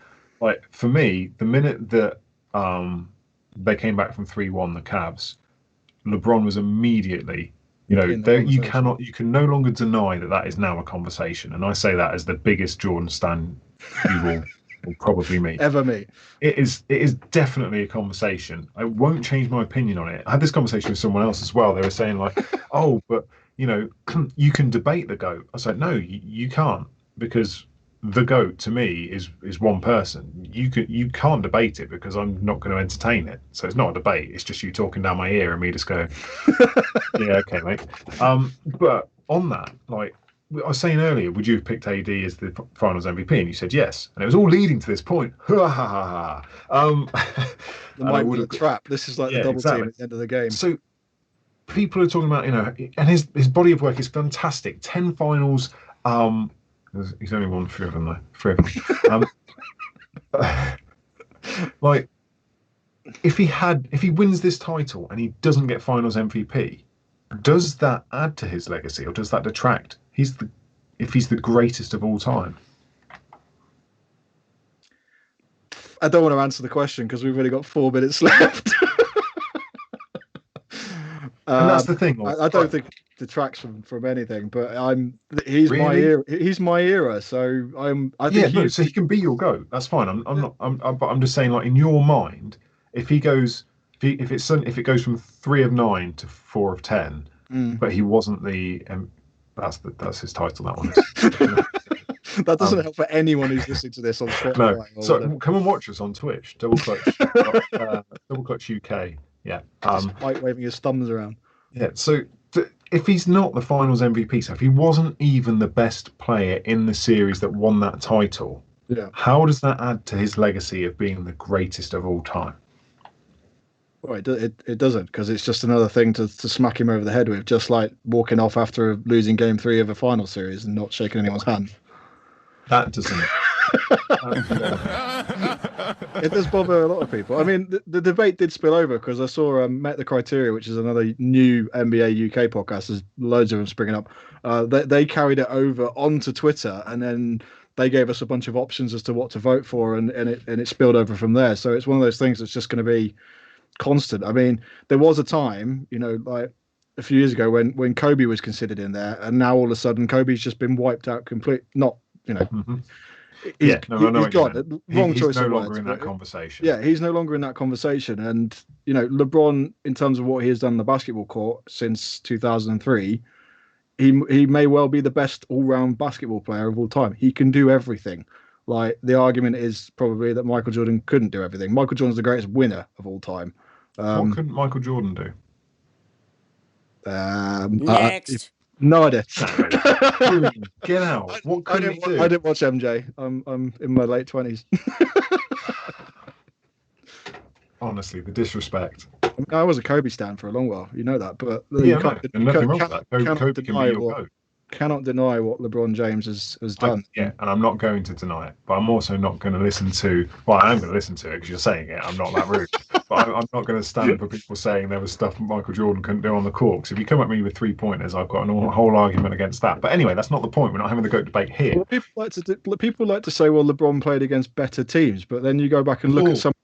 Like for me, the minute that they came back from 3-1, the Cavs, LeBron was immediately, you can no longer deny that is now a conversation. And I say that as the biggest Jordan stan you will probably meet. Ever meet. It is definitely a conversation. I won't change my opinion on it. I had this conversation with someone else as well. They were saying like, oh, but you can debate the GOAT. I said, no, you can't, because the GOAT to me is one person. You can't debate it because I'm not going to entertain it. So it's not a debate. It's just you talking down my ear and me just going, yeah, okay, mate. But on that, like I was saying earlier, would you have picked AD as the Finals MVP? And you said yes, and it was all leading to this point. The Mike Miller trap. This is like the double team at the end of the game. So people are talking about, and his body of work is fantastic. 10 finals. He's only won 3 of them though. 3 of them. Like, if he wins this title and he doesn't get Finals MVP, does that add to his legacy or does that detract? If he's the greatest of all time. I don't want to answer the question because we've only got 4 minutes left. And that's the thing. I don't think it detracts from anything, but he's my era. He's my era, so I think so he can be your GOAT. That's fine. But I'm just saying, like in your mind, if it goes from 3 of 9 to 4 of 10, but he wasn't the that's his title. That one is. That doesn't help for anyone who's listening to this on Spotify. No, so come and watch us on Twitch. Double Clutch UK. Yeah. Mike waving his thumbs around. Yeah. So if he's not the Finals MVP, so if he wasn't even the best player in the series that won that title, how does that add to his legacy of being the greatest of all time? Well, it doesn't, because it's just another thing to smack him over the head with, just like walking off after losing Game 3 of a final series and not shaking anyone's hand. That doesn't. It does bother a lot of people. I mean, the debate did spill over because I saw Met the Criteria, which is another new NBA UK podcast. There's loads of them springing up. They carried it over onto Twitter, and then they gave us a bunch of options as to what to vote for, and it spilled over from there. So it's one of those things that's just going to be constant. I mean, there was a time, like a few years ago when Kobe was considered in there, and now all of a sudden Kobe's just been wiped out complete. Not, Mm-hmm. He's gone. Wrong choice. He's no longer in that conversation. Yeah, he's no longer in that conversation. And LeBron, in terms of what he has done on the basketball court since 2003, he may well be the best all-round basketball player of all time. He can do everything. Like, the argument is probably that Michael Jordan couldn't do everything. Michael Jordan's the greatest winner of all time. What couldn't Michael Jordan do? Next. No idea. Get out. What couldn't he do? I didn't watch MJ. I'm in my late 20s. Honestly, the disrespect. I was a Kobe stan for a long while. You know that, but nothing wrong with that. Kobe can be your GOAT. Cannot deny what LeBron James has done. And I'm not going to deny it, but I'm also not going to listen to. Well, I am going to listen to it because you're saying it. I'm not that rude, but I'm not going to stand for people saying there was stuff Michael Jordan couldn't do on the court. Because if you come at me with 3-pointers, I've got a whole argument against that. But anyway, that's not the point. We're not having the GOAT debate here. Well, people like to say, well, LeBron played against better teams, but then you go back and look at some.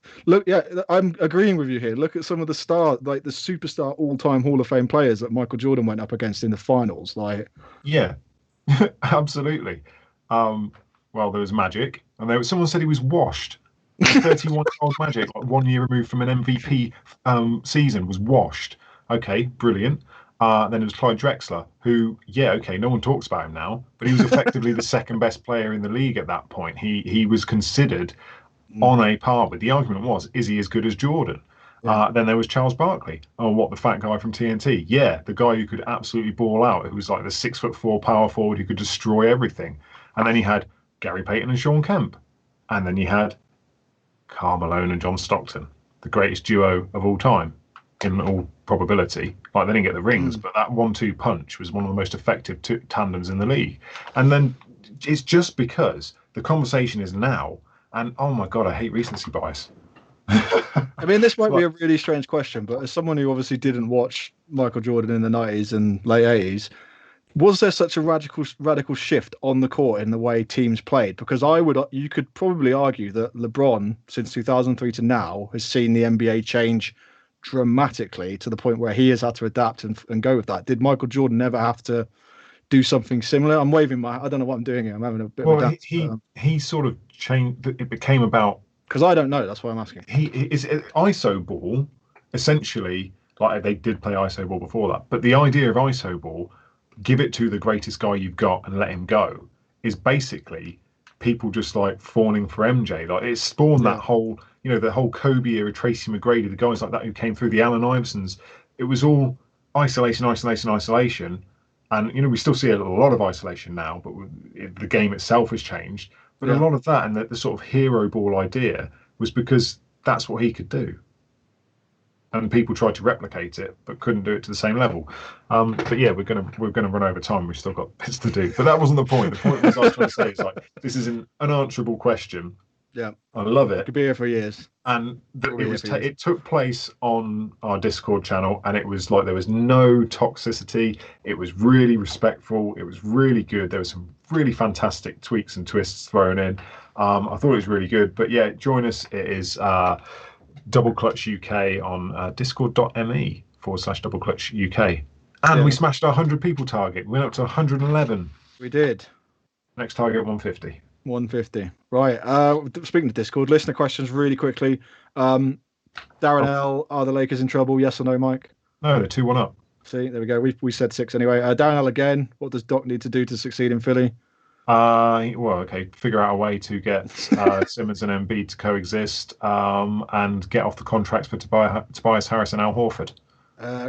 Yeah, I'm agreeing with you here. Look at some of the the superstar all-time Hall of Fame players that Michael Jordan went up against in the finals. Yeah. Absolutely. Well, there was Magic, and someone said he was washed. 31-year-old Magic, like 1 year removed from an MVP season, was washed. Okay, brilliant. Then it was Clyde Drexler, who, yeah, okay, no one talks about him now, but he was effectively the second best player in the league at that point. He was considered on a par with. The argument was, is he as good as Jordan? Yeah. Then there was Charles Barkley. Oh, what, the fat guy from TNT? Yeah, the guy who could absolutely ball out, who was like the 6'4" power forward who could destroy everything. And then he had Gary Payton and Sean Kemp. And then you had Karl Malone and John Stockton, the greatest duo of all time, in all probability. Like, they didn't get the rings, but that 1-2 punch was one of the most effective tandems in the league. And then it's just because the conversation is now, and oh my God, I hate recency bias. I mean, this might be a really strange question, but as someone who obviously didn't watch Michael Jordan in the 90s and late 80s, was there such a radical shift on the court in the way teams played? Because you could probably argue that LeBron, since 2003 to now, has seen the NBA change dramatically to the point where he has had to adapt and go with that. Did Michael Jordan ever have to do something similar? I'm waving I don't know what I'm doing here. I'm having a bit of a dance. He sort of changed. It became about, because I don't know. That's why I'm asking. He is ISO ball, essentially. Like, they did play ISO ball before that, but the idea of ISO ball, give it to the greatest guy you've got and let him go, is basically people just like fawning for MJ. Like, it spawned that whole, the whole Kobe era, Tracy McGrady, the guys like that who came through, the Allen Iversons. It was all isolation. And, we still see a lot of isolation now, but the game itself has changed. But a lot of that and the sort of hero ball idea was because that's what he could do. And people tried to replicate it, but couldn't do it to the same level. But yeah, we're gonna run over time. We've still got bits to do. But that wasn't the point. The point was, I was trying to say, is like, this is an unanswerable question. Yeah, I love it. Could be here for years. And it took place on our Discord channel, and it was like there was no toxicity. It was really respectful. It was really good. There were some really fantastic tweaks and twists thrown in. I thought it was really good. But yeah, join us. It is Double Clutch UK on discord.me/Double Clutch UK. And we smashed our 100 people target. We went up to 111. We did. Next target, 150. 150. Right. Speaking of Discord, listener questions really quickly. Darren L, are the Lakers in trouble? Yes or no, Mike? No, they're 2-1 up. See, there we go. We said 6 anyway. Darren L again. What does Doc need to do to succeed in Philly? Figure out a way to get Simmons and Embiid to coexist, and get off the contracts for Tobias Harris and Al Horford.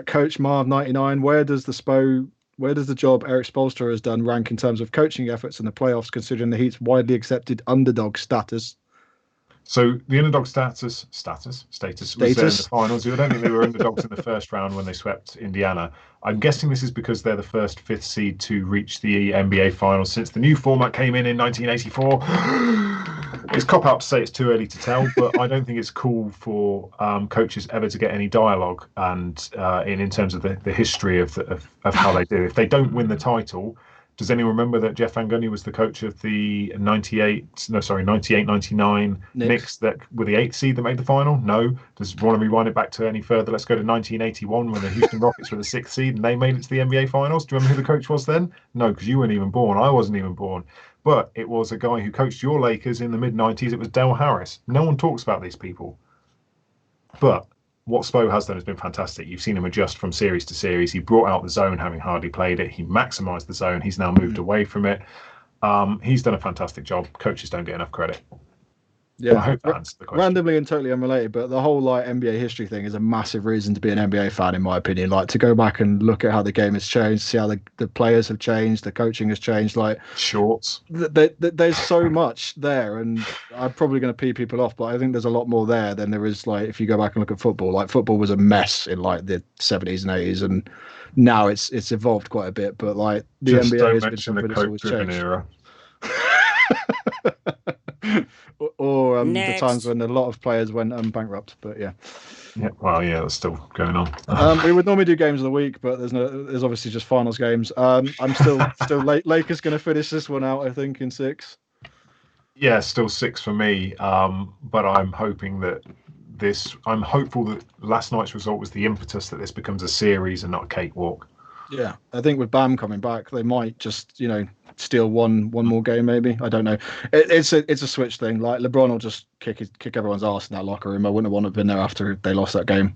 Coach Marv 99. Where does the job Eric Spoelstra has done rank in terms of coaching efforts in the playoffs, considering the Heat's widely accepted underdog status? So the underdog status was there in the finals. I don't think they were underdogs in the first round when they swept Indiana. I'm guessing this is because they're the first fifth seed to reach the NBA finals since the new format came in 1984. It's cop-out to say it's too early to tell, but I don't think it's cool for coaches ever to get any dialogue and in terms of the history of how they do. If they don't win the title, does anyone remember that Jeff Van Gundy was the coach of the 98-99 Knicks that were the 8th seed that made the final? No. Does want to rewind it back to any further? Let's go to 1981 when the Houston Rockets were the 6th seed and they made it to the NBA finals. Do you remember who the coach was then? No, because you weren't even born. I wasn't even born. But it was a guy who coached your Lakers in the mid-90s. It was Del Harris. No one talks about these people. But what Spo has done has been fantastic. You've seen him adjust from series to series. He brought out the zone, having hardly played it. He maximised the zone. He's now moved away from it. He's done a fantastic job. Coaches don't get enough credit. Yeah, I hope that answers the question. Randomly and totally unrelated, but the whole NBA history thing is a massive reason to be an NBA fan, in my opinion. Like, to go back and look at how the game has changed, see how the players have changed, the coaching has changed. Like, shorts. There's so much there, and I'm probably going to pee people off, but I think there's a lot more there than there is. Like, if you go back and look at football, like, football was a mess in like the 70s and 80s, and now it's evolved quite a bit. But like, the Just NBA don't has mention been the Coke-driven era. or the times when a lot of players went bankrupt. But yeah, well, yeah, that's still going on. We would normally do games of the week, but there's obviously just finals games. I'm still Lakers going to finish this one out, I think, in 6. Yeah, still 6 for me. But I'm hoping that I'm hopeful that last night's result was the impetus that this becomes a series and not a cakewalk. Yeah, I think with Bam coming back, they might just steal one more game, maybe. I don't know. It's a switch thing. Like, LeBron will just kick everyone's ass in that locker room. I wouldn't have wanted to have been there after they lost that game.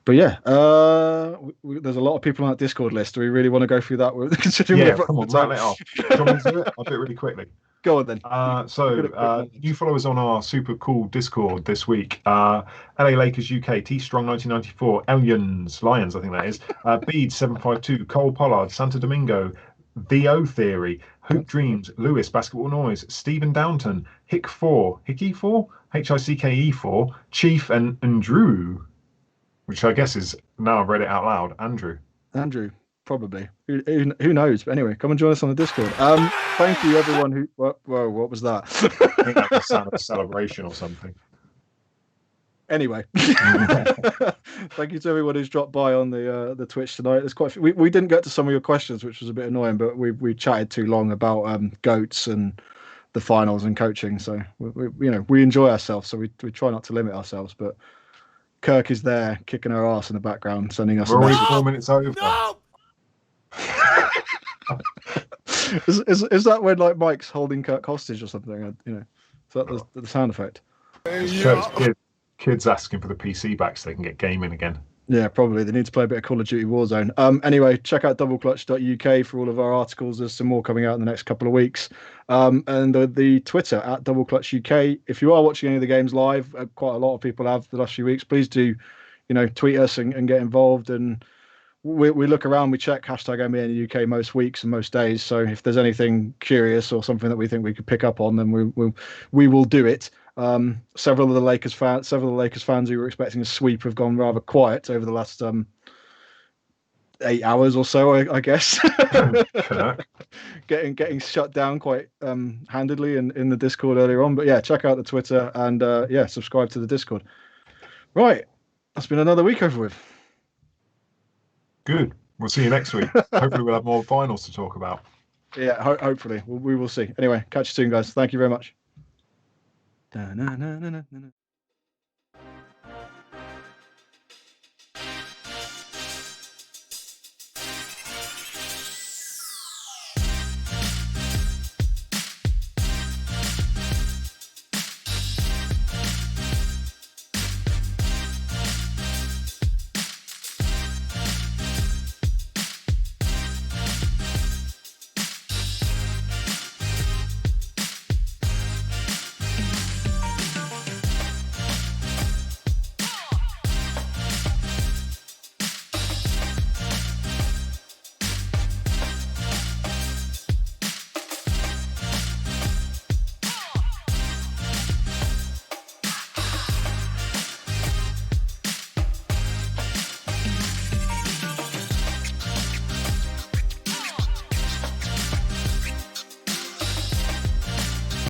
But yeah, there's a lot of people on that Discord list. Do we really want to go through that? Considering Yeah, we're come on, rattle it off. Do you want me to do it? I'll do it really quickly. Go on then. New followers on our super cool Discord this week. LA Lakers UK, T Strong 1994, Lions, I think that is. Bede 752, Cole Pollard, Santo Domingo, The O Theory, Hoop Dreams, Lewis, Basketball Noise, Stephen Downton, Hickey 4, HICKE 4, Chief, and Andrew, which I guess is, now I've read it out loud, Andrew, probably. Who knows? But anyway, come and join us on the Discord. Thank you, everyone who. Whoa, what was that? I think that was the sound of a celebration or something. Anyway, thank you to everyone who's dropped by on the Twitch tonight. There's quite a few. We didn't get to some of your questions, which was a bit annoying, but we chatted too long about goats and the finals and coaching. So we enjoy ourselves, so we try not to limit ourselves. But Kirk is there kicking our ass in the background, sending us. We're already 4 minutes over. No! Is that when like Mike's holding Kirk hostage or something? Is that the sound effect? Kids asking for the PC back so they can get gaming again. Yeah, probably. They need to play a bit of Call of Duty Warzone. Anyway, check out doubleclutch.uk for all of our articles. There's some more coming out in the next couple of weeks. And the Twitter at doubleclutchuk. If you are watching any of the games live, quite a lot of people have the last few weeks, please do, tweet us and get involved. And we look around, we check hashtag NBA in the UK most weeks and most days. So if there's anything curious or something that we think we could pick up on, then we will do it. Several of the Lakers fans who were expecting a sweep have gone rather quiet over the last 8 hours or so, I guess. getting shut down quite handedly in the Discord earlier on. But yeah, check out the Twitter and subscribe to the Discord. Right, that's been another week over with. Good. We'll see you next week. Hopefully we'll have more finals to talk about. Yeah, hopefully we will see. Anyway, catch you soon, guys. Thank you very much.